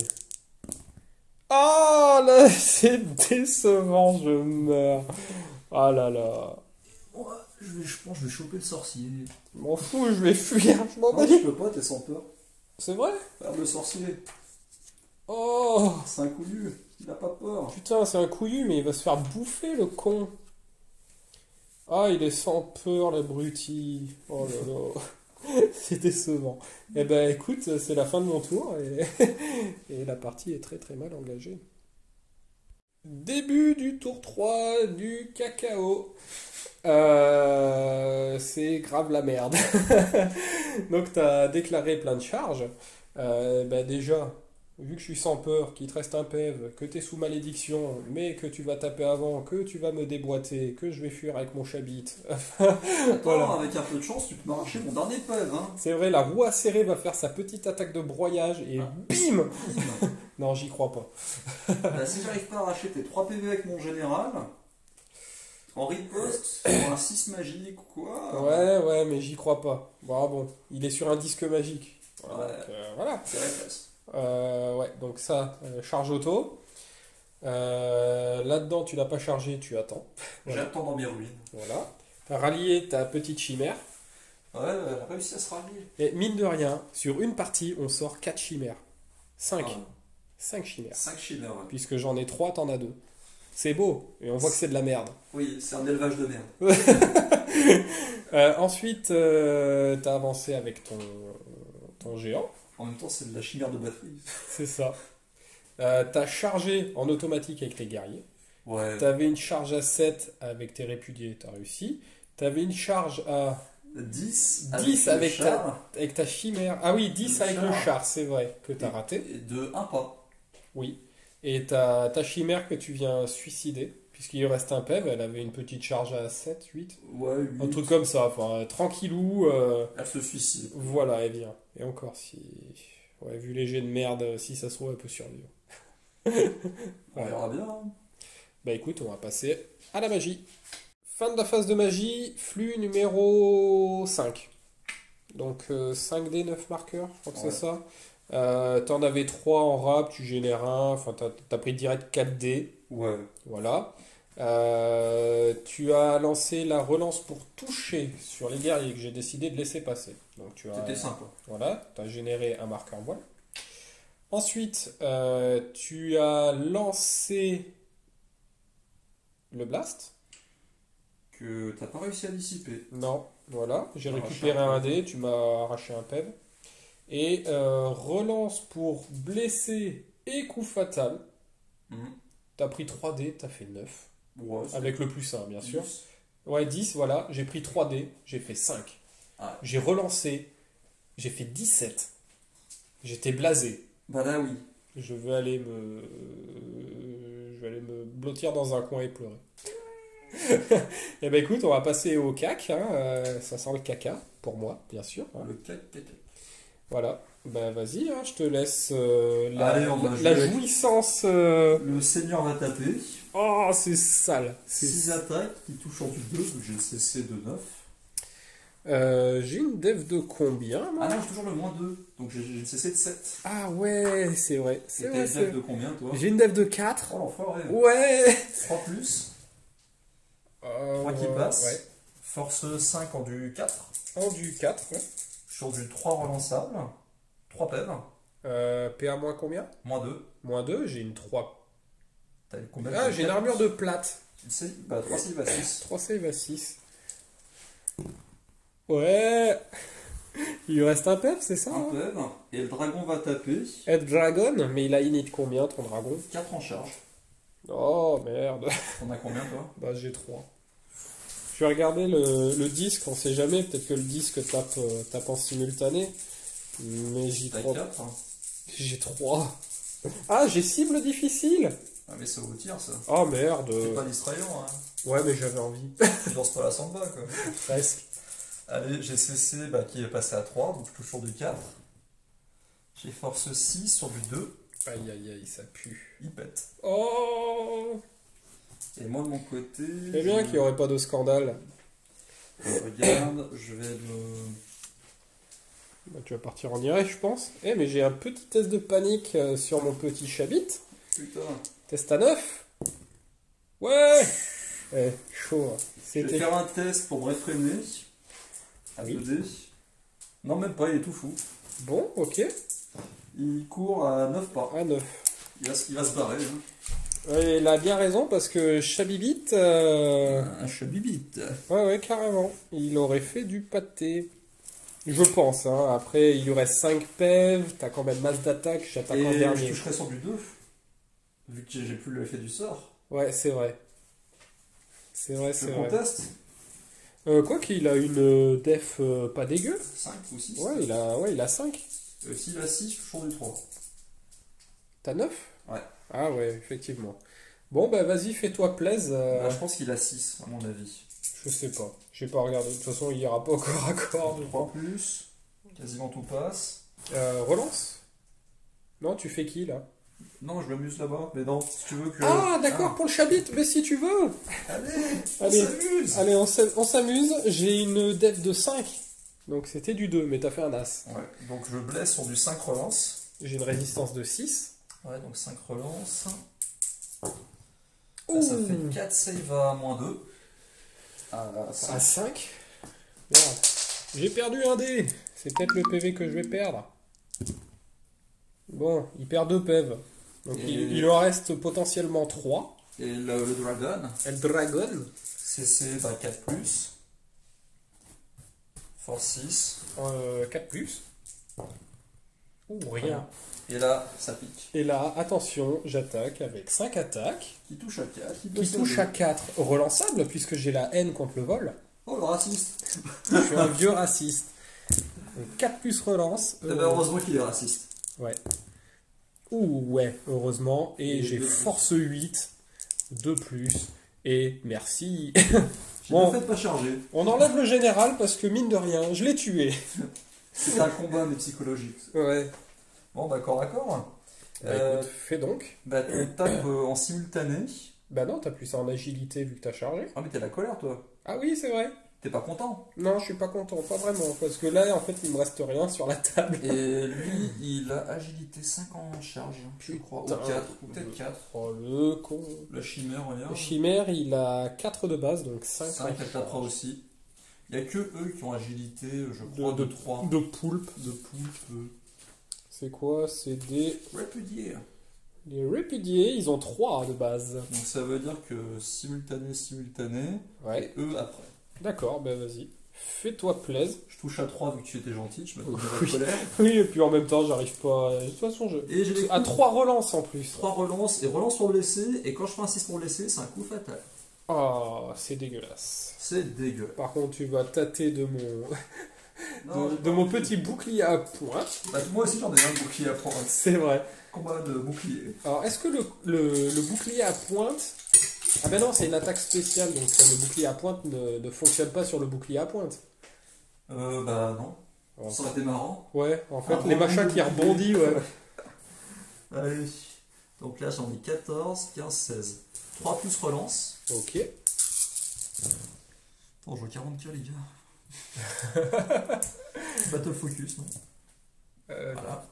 Oh là, c'est décevant, je meurs. Ah là là. Ouais, je pense que je vais choper le sorcier. M'en fous, je vais fuir, je m'en Non, bats. tu peux pas, t'es sans peur. C'est vrai? Faire le sorcier, Oh c'est un couillu, il a pas peur. putain, c'est un couillu, mais il va se faire bouffer le con. Ah, il est sans peur, l'abruti. Oh là là. C'est décevant. Eh ben écoute, c'est la fin de mon tour et, et la partie est très très mal engagée. Début du tour 3 du cacao. C'est grave la merde. Donc tu as déclaré plein de charges. Bah déjà, vu que je suis sans peur, qu'il te reste un PEV, que tu es sous malédiction, mais que tu vas taper avant, que tu vas me déboîter, que je vais fuir avec mon chabit. Attends, Voilà. avec un peu de chance, tu peux m'arracher mon dernier PEV. Hein. C'est vrai, la roue acérée va faire sa petite attaque de broyage et bim. Non, j'y crois pas. Bah, si j'arrive pas à arracher tes 3 PV avec mon général, en riposte, sur un 6 magique ou quoi, Ouais, mais j'y crois pas. Bon, il est sur un disque magique. Voilà. Ouais. Donc, voilà. c'est réflexe. Ouais, donc ça, charge auto. Là-dedans, tu l'as pas chargé, tu attends. Voilà. J'attends dans mes ruines. Voilà. T'as rallié ta petite chimère. Ouais, elle a réussi à se rallier. Et mine de rien, sur une partie, on sort 4 chimères. 5. Ah, 5 chimères. 5 chimères, ouais. Puisque j'en ai 3, t'en as 2. C'est beau, et on voit que c'est de la merde. Oui, c'est un élevage de merde. Ensuite, t'as avancé avec ton géant. En même temps, c'est de la chimère de batterie. C'est ça. T'as chargé en automatique avec les guerriers. Ouais. T'avais une charge à 7 avec tes répudiés, t'as réussi. T'avais une charge à 10 10 le avec char avec ta chimère. Ah oui, 10 Le avec le char. char, c'est vrai, que t'as raté. et de 1 pas. Oui. Et ta chimère que tu viens suicider, puisqu'il lui reste un PEV, elle avait une petite charge à 7, 8. Ouais, Un 8. truc comme ça, enfin, tranquillou. Elle se suicide. Voilà, elle vient. Et encore, si... Ouais, vu les jets de merde, si ça se trouve, elle peut survivre. On verra bien. Hein. Bah écoute, on va passer à la magie. Fin de la phase de magie, flux numéro 5. Donc 5D, 9 marqueurs, je crois que Ouais. c'est ça. T'en avais 3 en rap, tu génères un, enfin t'as pris direct 4D, Ouais. voilà. Tu as lancé la relance pour toucher sur les guerriers que j'ai décidé de laisser passer. Donc tu as, C'était sympa. voilà, tu as généré un marqueur voile. Ensuite, tu as lancé le blast. Que t'as pas réussi à dissiper. Non, voilà, j'ai Arraché récupéré un un PEV. dé, tu m'as arraché un PEV. Et relance pour blesser et coup fatal. Mhm. T'as pris 3 dés, t'as fait 9. Ouais, c'est Avec le plus 1, bien sûr. 10. Ouais, 10, voilà. J'ai pris 3 dés, j'ai fait 5. Ah. J'ai relancé, j'ai fait 17. J'étais blasé. Bah là, oui. Je vais aller me blottir dans un coin et pleurer. Eh ben écoute, on va passer au cac. Hein. Ça sent le caca, pour moi, bien sûr. Hein. Le cac. Voilà. Ben vas-y, hein, je te laisse Allez, on va la jouer avec- jouissance. Le seigneur va taper. Oh, c'est sale. 6 attaques qui touchent en du 2, donc j'ai le CC de 9. J'ai une dev de combien, moi? Ah non, j'ai toujours le -2, donc j'ai le CC de 7. Ah ouais, c'est vrai. Et C'est t'as vrai, une c'est dev de combien, toi? J'ai une dev de 4. Oh l'enfoiré. Ouais. 3 plus. 3 qui passe. Ouais. Force 5 en du 4. En du 4, ouais. Sur du 3 relançable. 3 PEV. PA moins combien? -2. Moins 2, j'ai une 3. T'as combien? Ah, j'ai une armure de plate. Bah 3 save à 6. 3 save à 6. Ouais. Il lui reste un PEV, c'est ça? Un Hein? PEV. Et le dragon va taper. Head Dragon, mais il a init combien ton dragon? 4 en charge. Oh merde. T'en as combien, toi? Bah j'ai 3. Je vais regarder le disque, on sait jamais, peut-être que le disque tape en simultané. Mais j'ai T'as 3. 4. J'ai 3. Ah, j'ai cible difficile. Ah, mais ça vous tire, ça. Oh merde. C'est pas distrayant, hein. Ouais, mais j'avais envie. Tu danses pas la samba, quoi. Presque. Allez, j'ai CC qui est passé à 3, donc je touche sur du 4. J'ai force 6 sur du 2. Aïe aïe aïe, ça pue. Il pète. Oh. Et moi de mon côté. C'est bien qu'il n'y aurait pas de scandale. Je regarde, je vais me. Bah, tu vas partir en iré, je pense. Eh, mais j'ai un petit test de panique sur mon petit chabit. Putain. Test à 9. Ouais. Eh, chaud. Hein. Je vais faire un test pour me réfréner. À Oui. 2D. Non, même pas, il est tout fou. Bon, ok. Il court à 9 pas. À 9. Il va se barrer. Hein. Ouais, il a bien raison parce que Chabibit. Un chabibite. Ouais, carrément. Il aurait fait du pâté. Je pense, hein. Après, il lui reste 5 PEV. T'as quand même masse d'attaque. J'attaque en Et je dernier. toucherai sur du 2. Vu que j'ai plus l'effet du sort. Ouais, c'est vrai. C'est vrai, Je c'est vrai. conteste. Quoi qu'il a une def pas dégueu. 5 ou 6. Ouais, il a 5. S'il a 6, je touche sur du 3. T'as 9? Ouais. Ah ouais, effectivement. Bon, bah vas-y, fais-toi plaise. Je pense qu'il a 6, à mon avis. Je sais pas. J'ai pas regardé. De toute façon, il ira pas au corps à corps. je 3 crois. plus. Quasiment tout passe. Relance? Non, tu fais qui là? Non, je m'amuse là-bas. Mais non, si tu veux que. Ah, d'accord, pour le chabit. Mais si tu veux. Allez, Allez. on s'amuse. Allez, on s'amuse. J'ai une def de 5. Donc c'était du 2, mais t'as fait un as. Ouais, donc je blesse sur du 5 relance. J'ai une résistance de 6. Ouais, donc 5 relance. Ouh. Ça fait 4 save à -2. À À 5. 5. Merde. J'ai perdu un dé. C'est peut-être le PV que je vais perdre. Bon, il perd 2 PV. Donc Et- il en reste potentiellement 3. Et le dragon, Et le dragon. CC 4 plus. Force 6. 4 plus. Ouh, rien. Et là, ça pique. Et là, attention, j'attaque avec 5 attaques. Qui touche à 4. Qui touche à 4 relançables, puisque j'ai la haine contre le vol. Oh, le raciste. Je suis un vieux raciste. Donc 4 plus relance. Eh ben, heureusement qu'il est raciste. Ouais. Ouh, ouais, heureusement. Et Et j'ai deux plus. force 8, 2 plus. Et merci. J'ai Bon. bien fait de pas charger. On enlève le général parce que mine de rien, je l'ai tué. C'était un combat, mais psychologique. Ouais. Bon, d'accord, d'accord. Bah écoute, fais donc. Bah, tu tapes en simultané. Bah non, t'as plus ça en agilité vu que t'as chargé. Ah, mais t'es la colère, toi. Ah oui, c'est vrai. T'es pas content. Non, je suis pas content, pas vraiment. Parce que là, en fait, il me reste rien sur la table. Et lui, il a agilité 5 en charge, je crois. Ou Putain. 4, ou peut-être 4. Oh le con. La chimère, regarde. Le chimère, il a 4 de base, donc 5. 5, elle tapera aussi. Il n'y a que eux qui ont agilité, je crois, de 3. De poulpe. De poulpe. C'est quoi? C'est des... Répudier. Les répudiés, ils ont 3 de base. Donc ça veut dire que simultané, Ouais. et eux après. D'accord, bah vas-y. Fais-toi plaise. Je touche à 3 vu que tu étais gentil, je me trouve Oui. de la colère. Oui, et puis en même temps, j'arrive pas... De toute façon, je... Et j'ai les À coups. 3 relances en plus. 3 relances, et relance pour blesser, et quand je fais un 6 pour blesser, c'est un coup fatal. Oh, c'est dégueulasse. C'est dégueulasse. Par contre, tu vas tâter de mon, Non, de mon petit bouclier à pointe. Bah, moi aussi j'en ai un bouclier à prendre. C'est vrai. Combat de bouclier. Alors, est-ce que le bouclier à pointe... Ah ben non, c'est une attaque spéciale, donc le bouclier à pointe ne fonctionne pas sur le bouclier à pointe. Bah non. Alors, Ça aurait été marrant. ouais, en fait, Un les machins qui rebondissent, ouais. Allez. Donc là j'en ai 14, 15, 16. 3 plus relance. Ok. Attends, je vois 40k les gars. Battle focus, non? Voilà.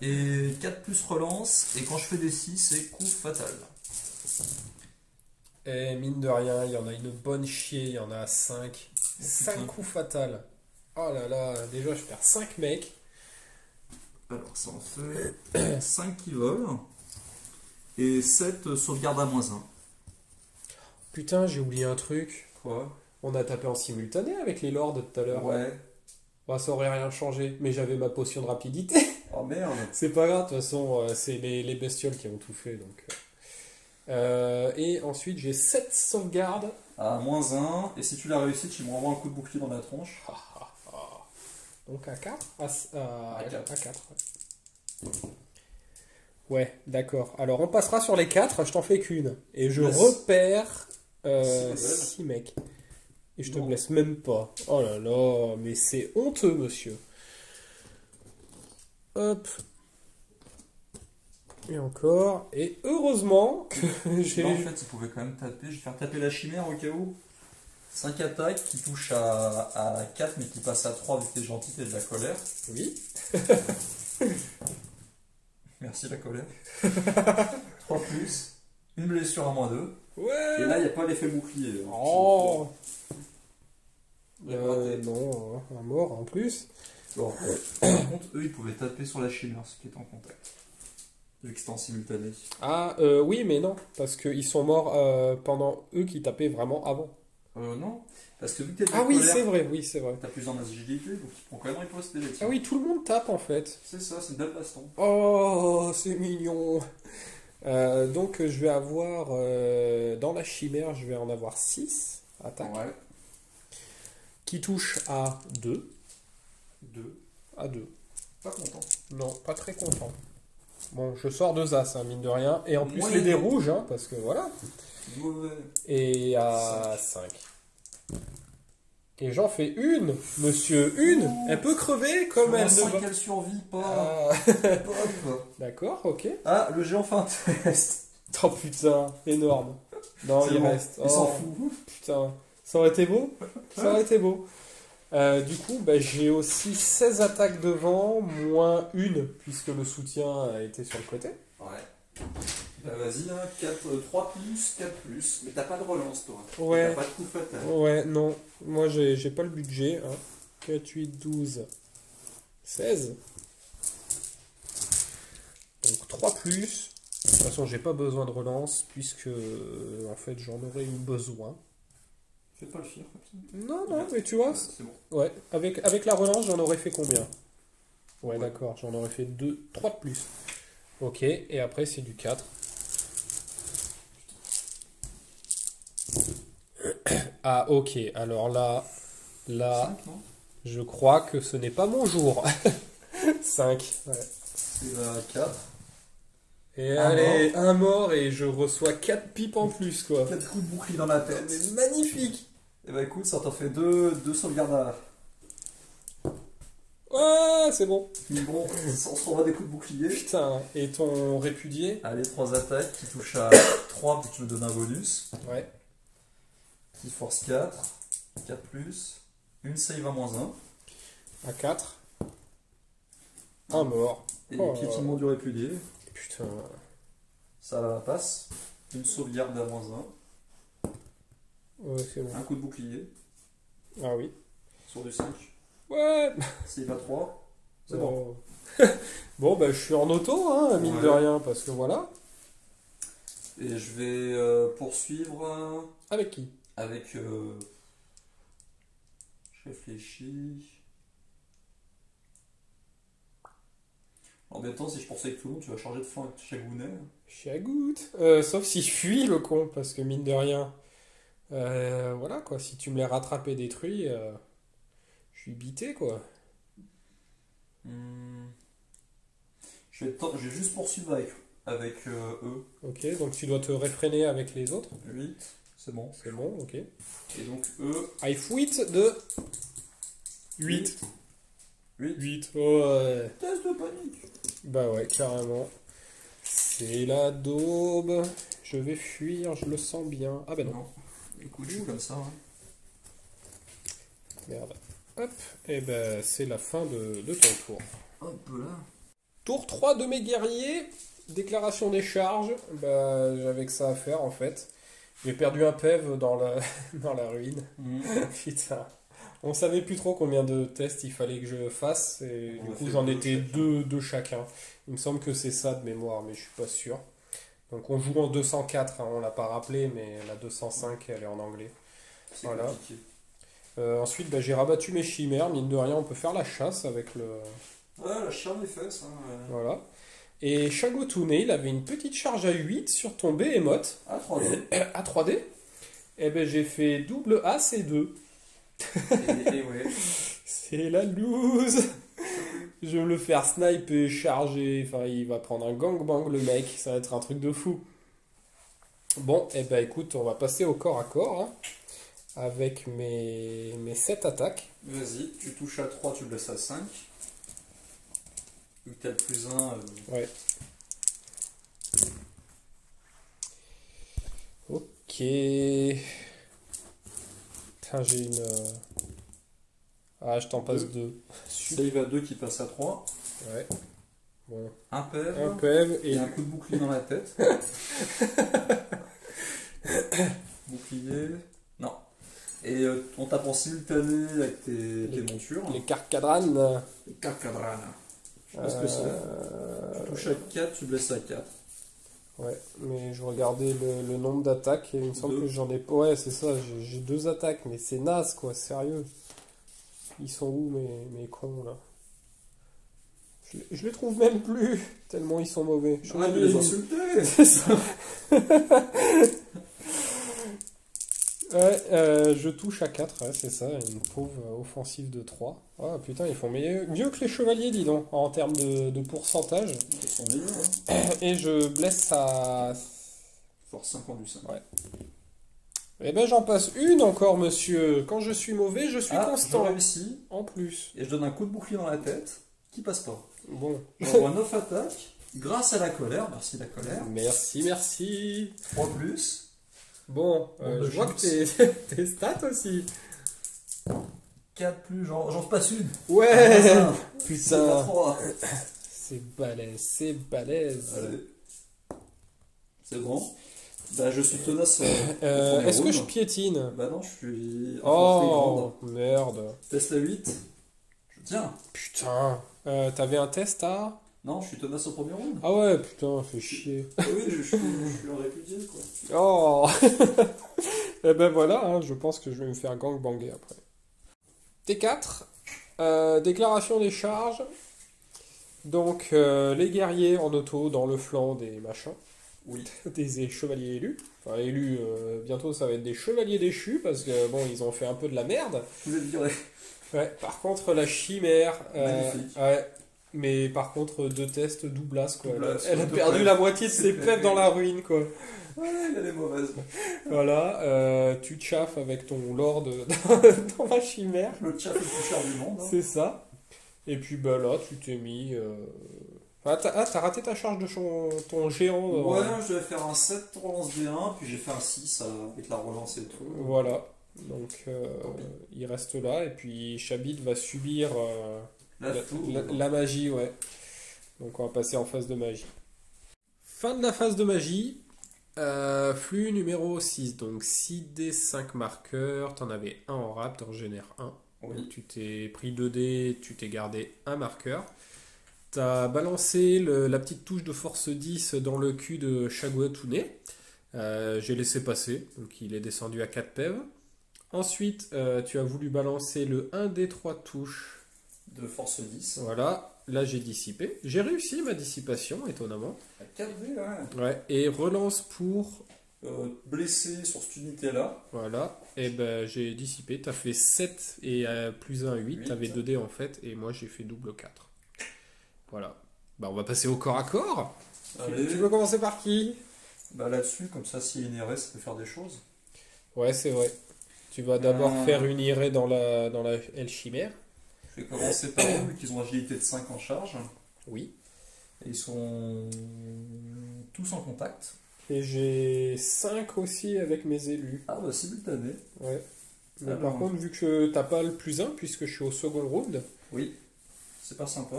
Et 4 plus relance, et quand je fais des 6, c'est coup fatal. Et mine de rien, il y en a une bonne chier, il y en a 5. 5 coups fatals. Oh là là, déjà je perds 5 mecs. Alors ça en fait 5 qui volent, et 7 sauvegarde à -1. Putain, j'ai oublié un truc. Quoi? On a tapé en simultané avec les lords tout à l'heure. Ouais. Bah, ça aurait rien changé, mais j'avais ma potion de rapidité. Oh merde. C'est pas grave, de toute façon, c'est les bestioles qui ont tout fait. Donc. Et ensuite, j'ai 7 sauvegardes. À -1, et si tu l'as réussi, tu me renvoies un coup de bouclier dans la tronche. Donc à 4 À 4. 4. Ouais, d'accord. Alors on passera sur les 4, je t'en fais qu'une. Et je Yes. repère Six 6 mecs. Et je te Non. blesse même pas. Oh là là, mais c'est honteux, monsieur. Hop. Et encore. Et heureusement que j'ai... Là, en fait, il pouvait quand même taper. Je vais faire taper la chimère au cas où. 5 attaques qui touchent à 4, mais qui passent à 3 avec tes gentilles et de la colère. Oui. Merci la colère. 3 plus. Une blessure à -2. Ouais. Et là, il n'y a pas l'effet bouclier. Oh. Il a raté. Non, un mort en plus. Bon. Par contre, eux, ils pouvaient taper sur la chimère, ce qui est en contact. Vu que c'était en simultané. Ah, oui, mais non. Parce qu'ils sont morts pendant eux qui tapaient vraiment avant. Non. Parce que vu que t'es Ah oui, c'est vrai, oui, c'est vrai. t'as plus en agilité, donc ils pourront quand même riposter. Ah oui, tout le monde tape en fait. C'est ça, c'est une belle baston. Oh, c'est mignon. Donc je vais avoir, dans la chimère, je vais en avoir 6 attaques. Ouais. Qui touchent à 2. 2. À 2. Pas content. Non, pas très content. Bon, je sors 2 as, hein, mine de rien. Et en plus Ouais. les dés rouges, hein, parce que voilà. Mauvais. Et à 5. Et j'en fais une, monsieur, une. Ouh. Elle peut crever comme elle ne 5 va. qu'elle survit pas. Ah. Hop. D'accord, ok. Ah, le géant fait un test. Oh putain, énorme. Non, C'est il bon, reste. Il s'en Oh, fout. putain, ça aurait été beau. Ça aurait été beau. Du coup, bah, j'ai aussi 16 attaques devant, moins une, puisque le soutien a été sur le côté. Ouais. Bah, vas-y, hein, 3 plus, 4 plus. Mais t'as pas de relance, toi. Ouais. T'as pas de coup fatal. Ouais, non. Moi, j'ai pas le budget. Hein. 4, 8, 12, 16. Donc 3 plus. De toute façon, j'ai pas besoin de relance, puisque, en fait, j'en aurais eu besoin. Fais pas le fier comme ça. Non, non, mais tu vois, C'est bon. ouais, avec la relance, j'en aurais fait combien? Ouais, d'accord, j'en aurais fait 3 de plus. Ok, et après, c'est du 4. Ah, ok, alors là, 5, non? je crois que ce n'est pas mon jour. 5, ouais. C'est la 4. Et Un allez, un mort et je reçois 4 pipes en plus, quoi. 4 coups de bouclier dans la tête. Mais magnifique! Et bah écoute, ça t'en fait 2 sauvegardes à. Ah, c'est bon. Mais bon, on se renvoie des coups de bouclier. Putain, et ton répudié? Allez, 3 attaques qui touchent à 3 puis tu me donnes un bonus. Ouais. Qui force 4. 4 plus. Une save à -1. À 4. Un mort. Et Oh. piétinement du répudié. Putain. Ça passe. Une sauvegarde à -1. Ouais, c'est bon. Un coup de bouclier. Ah oui. Sur du 5. Ouais. Save à 3. C'est bon. Bon, bah, je suis en auto, hein, mine Ouais. de rien, parce que voilà. Et je vais poursuivre Avec qui? avec. Je réfléchis. En même temps, si je poursuis avec tout le monde, tu vas changer de fin avec Chagounet. Chagoute. Sauf si je fuis le con, parce que mine de rien. Voilà quoi, si tu me les rattrapes et détruis, je suis bité quoi. Hmm. Je vais juste poursuivre avec eux. Ok, donc tu dois te réfréner avec les autres. 8, c'est bon. C'est bon, ok. Et donc eux, I fuite de 8. 8. 8, ouais. Test de panique. Bah ouais, carrément. C'est la daube. Je vais fuir, je le sens bien. Ah bah non, Non. Écoute, je suis comme ça. Hein. merde. Hop, et ben c'est la fin de ton tour. Hop là. Tour 3 de mes guerriers. Déclaration des charges. Bah j'avais que ça à faire en fait. J'ai perdu un PEV dans la, dans la ruine. Putain. On savait plus trop combien de tests il fallait que je fasse. Et On du a coup fait j'en deux étais chacun. deux chacun. Il me semble que c'est ça de mémoire, mais je suis pas sûr. Donc on joue en 204, hein, on l'a pas rappelé, mais la 205 elle est en anglais. C'est Voilà. compliqué. Ensuite bah, j'ai rabattu mes chimères, mine de rien on peut faire la chasse avec le... Ouais, la charme est faite, ça. Voilà. Et Shagotune, il avait une petite charge à 8 sur ton Behemoth, Ah, 3D. à 3D. Et ben j'ai fait double A, C2. et ouais. C'est la loose. Je vais me le faire snipe et charger. Enfin, il va prendre un gangbang, le mec. Ça va être un truc de fou. Bon, et ben écoute, on va passer au corps à corps. Hein, avec mes 7 attaques. Vas-y, tu touches à 3, tu le laisses à 5. Vu que t'as le plus 1. Ouais. Ok. Putain, j'ai une... Ah, je t'en passe 2. Save à 2 qui passe à 3. Ouais. Bon. Un PEV. Un PEV Et et... un coup de bouclier dans la tête. Bouclier. Non. Et on tape en simultané avec tes montures. Les carcadranes. Les carcadranes. Je sais pas ce que c'est. Tu touches à 4, tu blesses à 4. Ouais, mais je regardais le nombre d'attaques et il me semble Deux. que j'en ai pas. Ouais, c'est ça, j'ai 2 attaques, mais c'est naze quoi, sérieux. Ils sont où mes cons là? Je les trouve même plus, tellement ils sont mauvais. Je Arrête de les insulter. C'est ça. Ouais, je touche à 4, ouais, c'est ça, une pauvre offensive de 3. Ah putain, ils font mieux que les chevaliers, dis donc, en termes de pourcentage. Ils sont meilleurs, hein. Et je blesse à... Force 5 en du 5. Ouais. Eh ben j'en passe une encore, monsieur. Quand je suis mauvais, je suis Ah, je constant. réussis. En plus. Et je donne un coup de bouclier dans la tête qui passe pas. Bon. J'envoie 9 attaques. Grâce à la colère. Merci la colère. Merci, merci. 3 plus. Bon, Bon, je vois que t'es stats aussi. 4 plus, j'en passe une. Ouais. C'est Putain. 3. C'est balèze, c'est balèze. Allez. C'est bon. Bah, je suis tenace. Est-ce que je piétine? Bah non, je suis. Oh, merde. Test à 8. Je tiens. Putain. T'avais un test à... Non, je suis tenace au premier round. Ah ouais, putain, fais chier. Ah oui, je suis un répudié, quoi. Oh. Et ben voilà, hein, je pense que je vais me faire gangbanger après. T4, déclaration des charges. Donc les guerriers en auto dans le flanc des machins. Oui. Des chevaliers élus. Enfin élus, bientôt ça va être des chevaliers déchus parce que bon, ils ont fait un peu de la merde. Vous êtes viré. Ouais, par contre la chimère... Magnifique. ouais, mais par contre 2 tests doublas quoi. Doublas, Elle a deux perdu PEV. la moitié de ses PEV dans la ruine quoi. Ouais, elle est mauvaise. Voilà, tu chaffes avec ton lord dans la chimère. Le chat le plus cher du monde. Hein. C'est ça. Et puis bah là, tu t'es mis... Ah, t'as raté ta charge de ton géant. Ouais, je devais faire un 7 relance D1, puis j'ai fait un 6 avec la relance et tout. Voilà. Donc il reste là. Et puis Chabit va subir la magie, ouais. Donc on va passer en phase de magie. Fin de la phase de magie. Flux numéro 6. Donc 6D, 5 marqueurs. T'en avais un en rap, t'en génères un. Oui. Donc, tu t'es pris 2D, tu t'es gardé un marqueur. T'as balancé la petite touche de force 10 dans le cul de Shagotune. J'ai laissé passer, donc il est descendu à 4 PEV. Ensuite, tu as voulu balancer le 1 des 3 touches. De force 10. Voilà, là j'ai dissipé. J'ai réussi ma dissipation, étonnamment. À 4D, ouais. Ouais, et relance pour blessé sur cette unité-là. Voilà. Et ben j'ai dissipé. T'as fait 7 et plus 1, 8. T'avais 2 dés en fait. Et moi j'ai fait double 4. Voilà. Bah on va passer au corps à corps. Allez. Tu veux commencer par qui? Bah là-dessus, comme ça, s'il y a une IRS, ça peut faire des choses. Ouais, c'est vrai. Tu vas d'abord Euh. faire une irée dans la L chimère. Je vais commencer par eux, vu qu'ils ont agilité de 5 en charge. Oui. Et ils sont tous en contact. Et j'ai 5 aussi avec mes élus. Ah bah simultané. Ouais. Mais Alors. par contre, vu que t'as pas le plus 1, puisque je suis au second round. Oui, c'est pas sympa.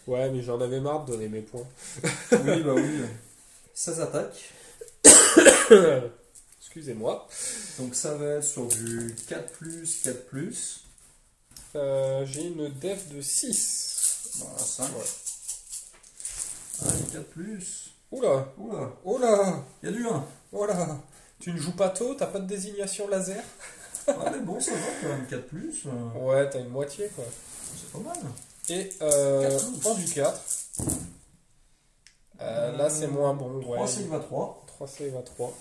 Ouais, mais j'en avais marre de donner mes points. Oui, bah oui. 16 attaques. Excusez-moi. Donc ça va être sur du 4+, 4+. J'ai une def de 6. Voilà, 5. Ouais. Allez, 4+. Oula. Oula, Oula. il y a du 1. Voilà. Tu ne joues pas tôt, t'as pas de désignation laser? Ah mais bon, ça va quand même, 4+. Ouais, t'as une moitié quoi. C'est pas mal. Et Quatre. en du 4. Là c'est moins bon. 3 Ouais. save à 3. 3 save à 3.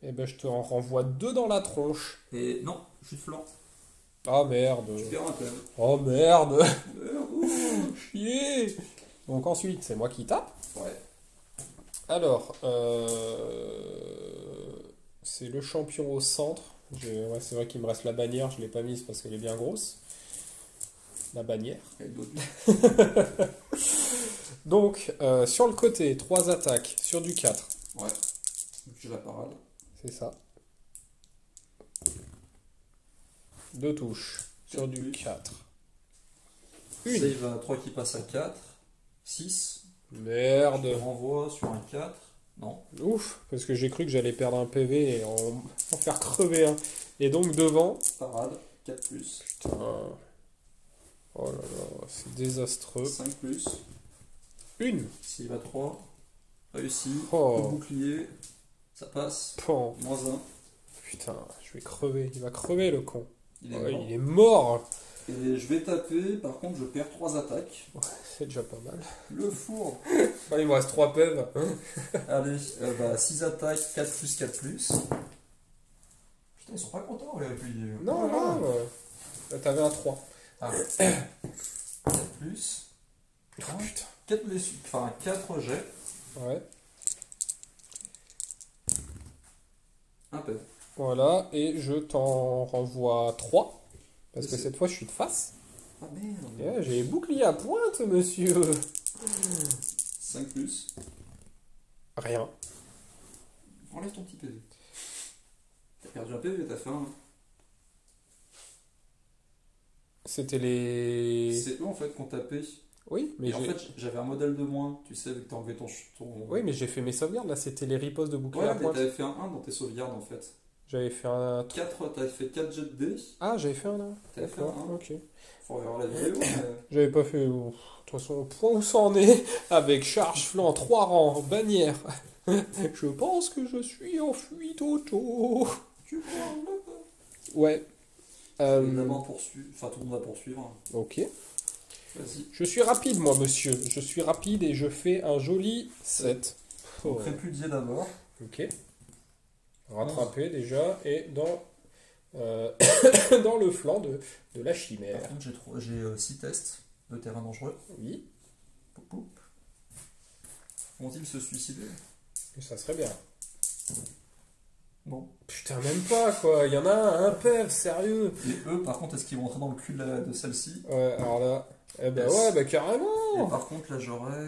Et ben je te en renvoie 2 dans la tronche. Et non, je suis de flanc. Ah merde. Tu perds un thème. Oh merde. Merde. Chier. Donc ensuite c'est moi qui tape. Ouais. Alors, c'est le champion au centre. Ouais, c'est vrai qu'il me reste la bannière, je ne l'ai pas mise parce qu'elle est bien grosse. La bannière. Il y a d'autres. Donc, sur le côté, 3 attaques sur du 4. Ouais. J'ai la parade. C'est ça. 2 touches sur Quatre du plus. 4. Une. Save à 3 qui passe à 4. 6. Je Merde. renvoie sur un 4. Non. Ouf, parce que j'ai cru que j'allais perdre un PV et en faire crever un. Et donc devant. Parade. 4+. Putain. Oh là là, c'est désastreux. 5+. Une. Save à 3. Réussi. Oh. Le bouclier. Ça passe. Pan. -1. Putain, je vais crever. Il va crever le con. Il est Ouais, mort. il est mort. Et je vais taper. Par contre, je perds 3 attaques. Ouais, c'est déjà pas mal. Le four. Allez, il me reste 3 PV. Allez. 6 attaques. 4+, 4+. Putain, ils sont pas contents, les répudiés. Non, non. Là, t'avais un 3. Ah. 4+. Oh putain. 4 blessures. Enfin, 4 jets. Ouais. Un peu. Voilà, et je t'en renvoie 3. Parce que C'est- cette fois, je suis de face. Ah merde. Yeah, j'ai bouclier à pointe, monsieur. 5+. Rien. Enlève ton petit PV. T'as perdu un PV, t'as fait un. C'était les... C'est eux en fait qu'on tapait. Oui, mais Et en j'ai... fait, j'avais un modèle de moins. Tu sais, vu que t'as enlevé ton. Oui, mais j'ai fait mes sauvegardes, là, c'était les ripostes de bouclier Ouais, à mais pointe. t'avais fait un 1 dans tes sauvegardes en fait. J'avais fait un... 4, t'avais fait 4 jets de dés. Ah, j'avais fait un là. T'avais fait D'accord, un 1. ok. Faut revoir la vidéo. Mais... J'avais pas fait... De toute façon, point où ça en est, avec charge, flanc, 3 rangs, bannière. Je pense que je suis en fuite auto. Tu parles pas. Ouais. Évidemment, poursuivre. Enfin, tout le monde va poursuivre. Ok. Vas-y. Je suis rapide, moi, monsieur. Je suis rapide et je fais un joli 7. Donc, répudier d'abord. Ok. Rattrapé déjà. Et dans, dans le flanc de la chimère. Par contre, j'ai 6 tests de terrain dangereux. Oui. Poup, poup. Vont-ils se suicider? Ça serait bien. Bon. Putain, même pas, quoi. Il y en a un PEV, sérieux. Et eux, par contre, est-ce qu'ils vont rentrer dans le cul de celle-ci? Ouais, alors là... Eh ben Yes. ouais, bah Et carrément. par contre, là, j'aurais...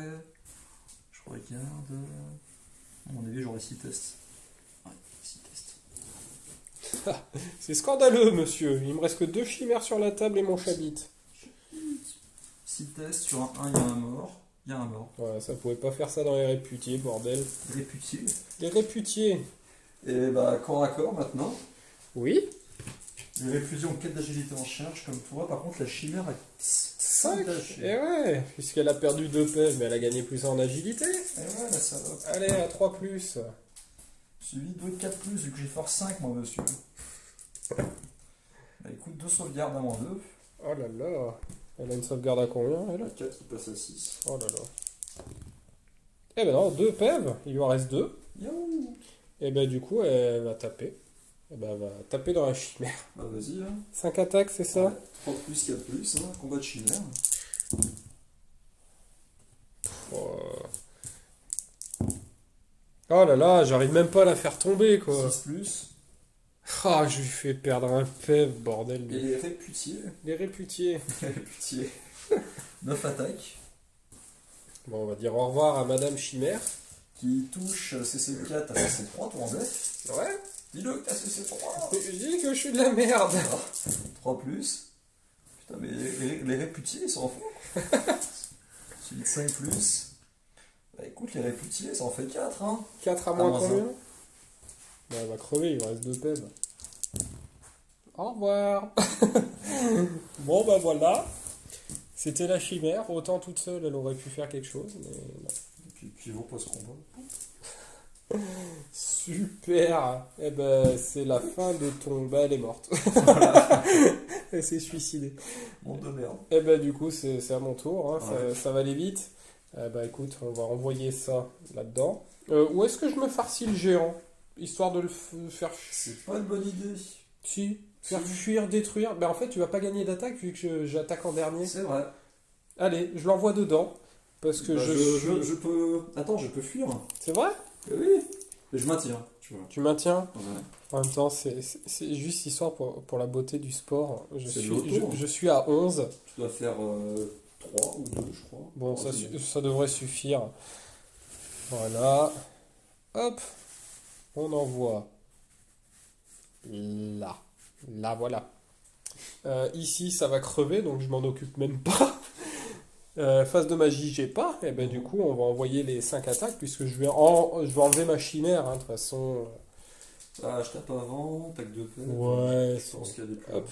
Je regarde... À mon avis, j'aurais 6 tests. Ouais, 6 tests. C'est scandaleux, monsieur. Il me reste que 2 chimères sur la table et mon chabit. 6 tests, sur un 1, il y a un mort. Il y a un mort. Ouais, ça pouvait pas faire ça dans les réputés, bordel. Réputé. Les réputés. Et bah, corps à corps, maintenant. Oui. Les répudiés ont 4 d'agilité en charge, comme toi. Par contre, la chimère a 5 5. Et ouais, puisqu'elle a perdu 2 PEV, mais elle a gagné plus en agilité. Et ouais, là, ça va. Allez, à 3 plus. Suivi de 4+, vu que j'ai force 5, moi, monsieur. Bah écoute, 2 sauvegardes à moins 2. Oh là là. Elle a une sauvegarde à combien, elle? La 4 qui passe à 6. Oh là là. Eh ben non, 2 PEV, il lui en reste 2. Youhou. Et ben du coup, elle va taper. Eh ben, elle va taper dans la chimère. Bah vas-y, hein. 5 attaques, c'est ça? Ouais. 3 plus, 4 plus, hein. Combat de chimère. Oh. Oh là là, j'arrive même pas à la faire tomber, quoi. 6 plus. Ah, je lui fais perdre un PEV, bordel. Et les réputiers. Les réputiés. Les réputiers. 9 attaques. Bon, on va dire au revoir à Madame Chimère. Qui touche CC4 à CC3, ton def. Ouais. Dis-le que t'as CC3. Je dis que je suis de la merde. 3 plus. Putain, mais les réputiers, ils s'en foutent. Celui de 5 plus. Bah écoute, les réputiers, ça en fait 4, hein. 4 à À moins moins combien? un. Bah, elle va crever, il me reste 2 PEV. Au revoir. Bon, bah voilà. C'était la chimère. Autant toute seule, elle aurait pu faire quelque chose, mais non. Et puis pivot post-combat. Super. Eh ben, c'est la fin de ton... Bah, elle est morte. Elle s'est suicidée. Monde de merde. Eh ben, du coup, c'est à mon tour. Hein. Ouais. Ça va aller vite. Bah, écoute, on va envoyer ça là-dedans. Où est-ce que je me farcis le géant? Histoire de le faire... C'est pas une bonne idée. Si. Faire fuir, détruire. Ben, en fait, tu vas pas gagner d'attaque vu que j'attaque en dernier. C'est vrai. Allez, je l'envoie dedans. Parce que Bah, je... je peux. Attends, je peux fuir. C'est vrai? Oui. Mais je maintiens, tu vois. Tu maintiens? Ouais. En même temps, c'est juste histoire pour la beauté du sport. C'est l'auto. Je suis à 11. Tu dois faire 3 ou 2, je crois. Bon, Oh, ça devrait suffire. Voilà. Hop. On envoie. Là. Là, voilà. Ici, ça va crever, donc je m'en occupe même pas. Phase de magie, j'ai pas. Et ben du coup, on va envoyer les 5 attaques, puisque je vais enlever ma chimère, hein, de toute façon. Ah, je tape avant, tac de paix. Ouais, Je pense qu'il y a des plus. hop.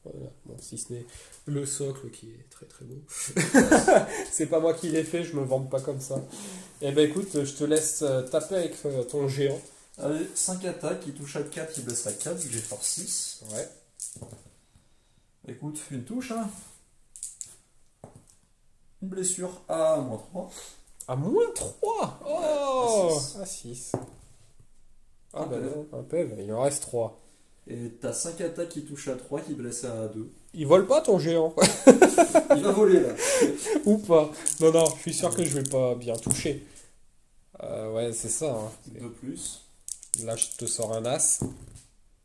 Voilà. Bon, si ce n'est le socle qui est très très beau. C'est pas moi qui l'ai fait, je me vante pas comme ça. Et ben écoute, je te laisse taper avec ton géant. Allez, 5 attaques, il touche à 4, il blesse à 4, vu que j'ai force 6. Ouais. Écoute, une touche, hein. Une blessure à moins 3. À moins 3. Oh, à à 6. Un Ah bah PEV. non, un PEV, il en reste 3. Et t'as 5 attaques qui touchent à 3, qui blessent à 2. Il vole pas ton géant? Il va voler là. Ou pas? Non, non, je suis sûr que je vais pas bien toucher. Ouais, c'est ça. Hein. 2 plus. Là, je te sors un as.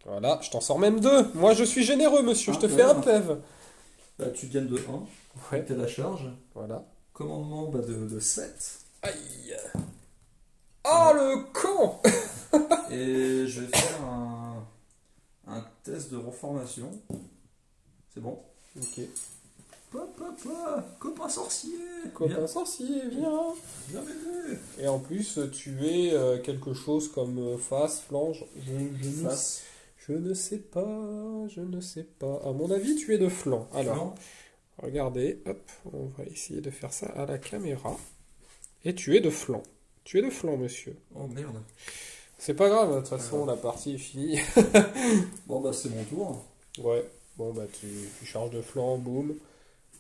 Voilà, je t'en sors même 2. Moi, je suis généreux, monsieur. Je te Un fais un PEV. PEV. Là, tu gagnes de 1. Ouais. T'as la charge. Voilà. Commandement de 7. Aïe. Oh, le con! Et je vais faire un test de reformation. C'est bon. Ok. Papa, copain sorcier. Copain sorcier, viens. Viens m'aider. Et en plus, tu es quelque chose comme face, flange. Face. Je ne sais pas. Je ne sais pas. À mon avis, tu es de flanc. Alors, Flanc. regardez. Hop, on va essayer de faire ça à la caméra. Et tu es de flanc. Tu es de flanc, monsieur. Oh merde. C'est pas grave, de toute façon, la partie est finie. Bon bah c'est mon tour. Ouais. Bon, bah, tu charges de flanc, boum.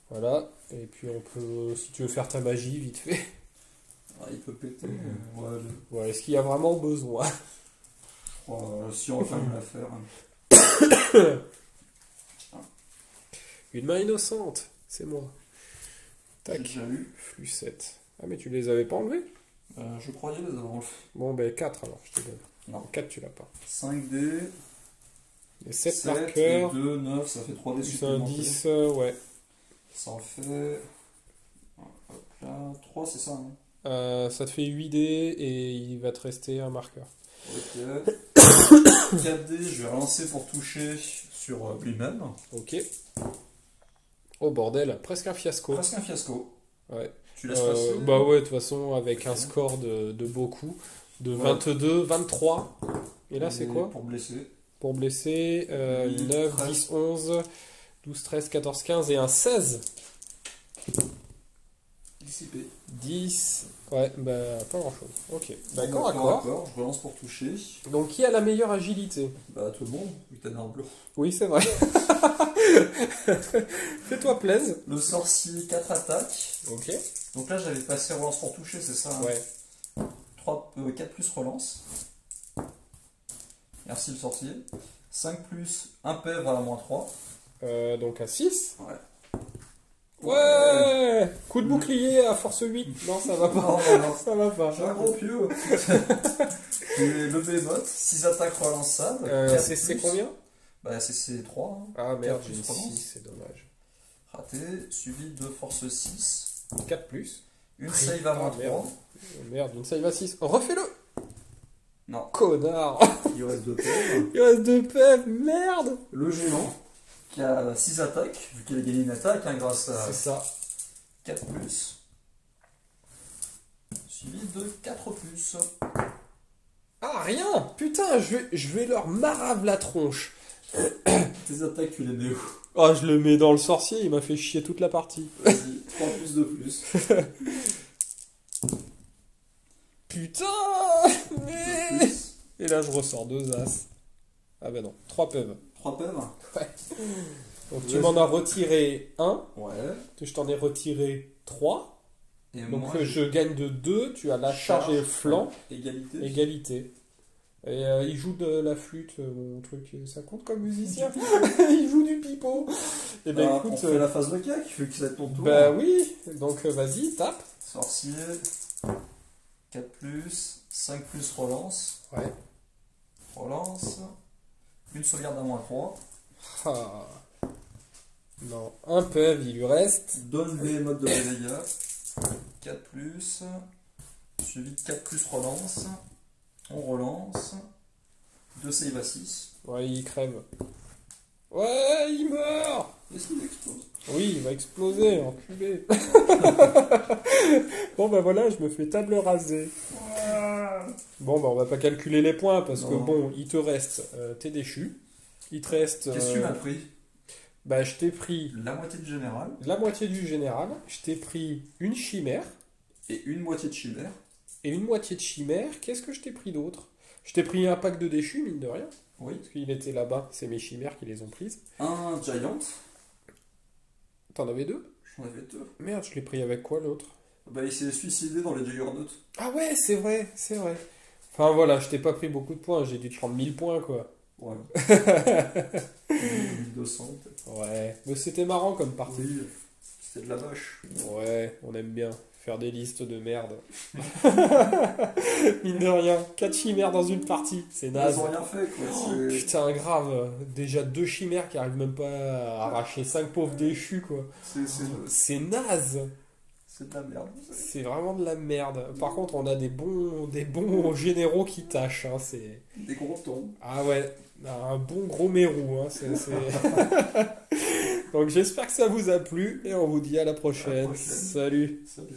Voilà. Et puis, on peut, si tu veux faire ta magie, vite fait. Ah, il peut péter. Ouais, est-ce qu'il y a vraiment besoin? Si on fait une affaire. Une main innocente, c'est moi. J'ai Tac, déjà eu. flux 7. Ah, mais tu les avais pas enlevés? Je croyais les avoir enlevés. Bon, ben 4 alors, je te donne. Non. 4, tu l'as pas. 5D, Les 7 7 et marqueurs, 2, 9, ça fait 3D plus un supplémentaires. 10, ouais. Ça en fait... Hop là, 3 c'est ça, hein. Ça te fait 8 dés et il va te rester un marqueur. Ok. 4D, je vais relancer pour toucher sur lui-même. Ok. Oh bordel, presque un fiasco. Presque un fiasco. Ouais. Tu laisses passer. Bah ouais, de toute façon, avec un score de beaucoup, de Ouais. 22, 23. Et là, c'est Et quoi? pour blesser. Pour blesser, 8, 9, 13. 10, 11, 12, 13, 14, 15 et un 16. Dissipé. 10. Ouais, bah pas grand chose. Ok. Bah, corps à Corps corps. je relance pour toucher. Donc qui a la meilleure agilité? Bah tout le monde, vu que t'as une arme bleue. Oui, c'est vrai. Fais-toi plaisir. Le sorcier, 4 attaques. Ok. Donc là, j'avais passé relance pour toucher, c'est ça hein. Ouais. 4 plus relance. Merci le sorcier. 5 plus 1 PV à -3. Donc à 6. Ouais. Ouais. Coup de bouclier à force 8. Non, ça va pas. Non, non. Ça va pas. J'ai un gros pieu. Et le Behemoth, 6 attaques relançables. C'est combien? Bah, c'est 3. Hein. Ah merde, Quatre j'ai une plus relance. 6, c'est dommage. Raté. Suivi de force 6. 4 plus. Une save à Ah, -3. merde. Merde, une save à 6. Refais-le. Non. Connard. Il reste 2 PV. Il reste 2 PF, merde. Le géant, qui a 6 attaques, vu qu'il a gagné une attaque hein, grâce à C'est ça. 4 plus. Suivi de 4 plus. Ah, rien. Putain, je vais leur marave la tronche. Tes attaques, tu les mets où? Oh, je le mets dans le sorcier, il m'a fait chier toute la partie. Vas-y, 3 plus de plus. Putain. De plus. Et là, je ressors 2 as. Ah ben non, 3 PV. 3 PV. Donc tu m'en as retiré 1. Ouais. Je t'en ai retiré 3. Et Donc moi, je gagne de 2. Tu as la charge et flanc. Égalité. Égalité. Et il joue de la flûte, mon truc. Ça compte comme musicien? Il joue du pipeau. Et ben On écoute. fait la phase de cac, vu que ça va être ton tour. Bah oui. Donc vas-y, tape. Sorcier. 4 plus. 5 plus relance. Ouais. Relance. Une sauvegarde à -3. Ah. Non, un PEV, il lui reste. Donne les modes de réveil. 4 plus. Suivi de 4 plus relance. On relance. 2 save à 6. Ouais, il crève. Ouais, il meurt. Est-ce qu'il explose? Oui, il va exploser, enculé. Bon, bah voilà, je me fais table rasée. Bon, bah on va pas calculer les points parce que Non. bon, il te reste t'es déchu. Il te reste. Qu'est-ce que tu m'as pris? Bah, je t'ai pris La moitié du général la moitié du général. Je t'ai pris une chimère. et une moitié de chimère. Et une moitié de chimère. Qu'est-ce que je t'ai pris d'autre? Je t'ai pris un pack de déchus, mine de rien. Oui. Parce qu'il était là-bas, c'est mes chimères qui les ont prises. Un giant. T'en avais 2? J'en avais 2. Merde, je l'ai pris avec quoi l'autre? Bah, il s'est suicidé dans les Juggernaut. Ah ouais, c'est vrai, c'est vrai. Enfin voilà, je t'ai pas pris beaucoup de points, j'ai dû te prendre 1000 points quoi. Ouais. 1200 peut-être. Ouais, mais c'était marrant comme partie. Oui. C'était de la vache. Ouais, on aime bien faire des listes de merde. Mine de rien, 4 chimères dans une partie, c'est Ils naze. ont rien fait quoi. Oh, C'est- putain, grave. Déjà 2 chimères qui arrivent même pas à arracher 5 pauvres déchus quoi. C'est naze. C'est de la merde. C'est vraiment de la merde. Par contre, on a des bons généraux qui tâchent. Hein, c'est... Des gros tons. Ah ouais, un bon gros mérou. Hein, Donc j'espère que ça vous a plu et on vous dit à la prochaine. À la prochaine. Salut. Salut.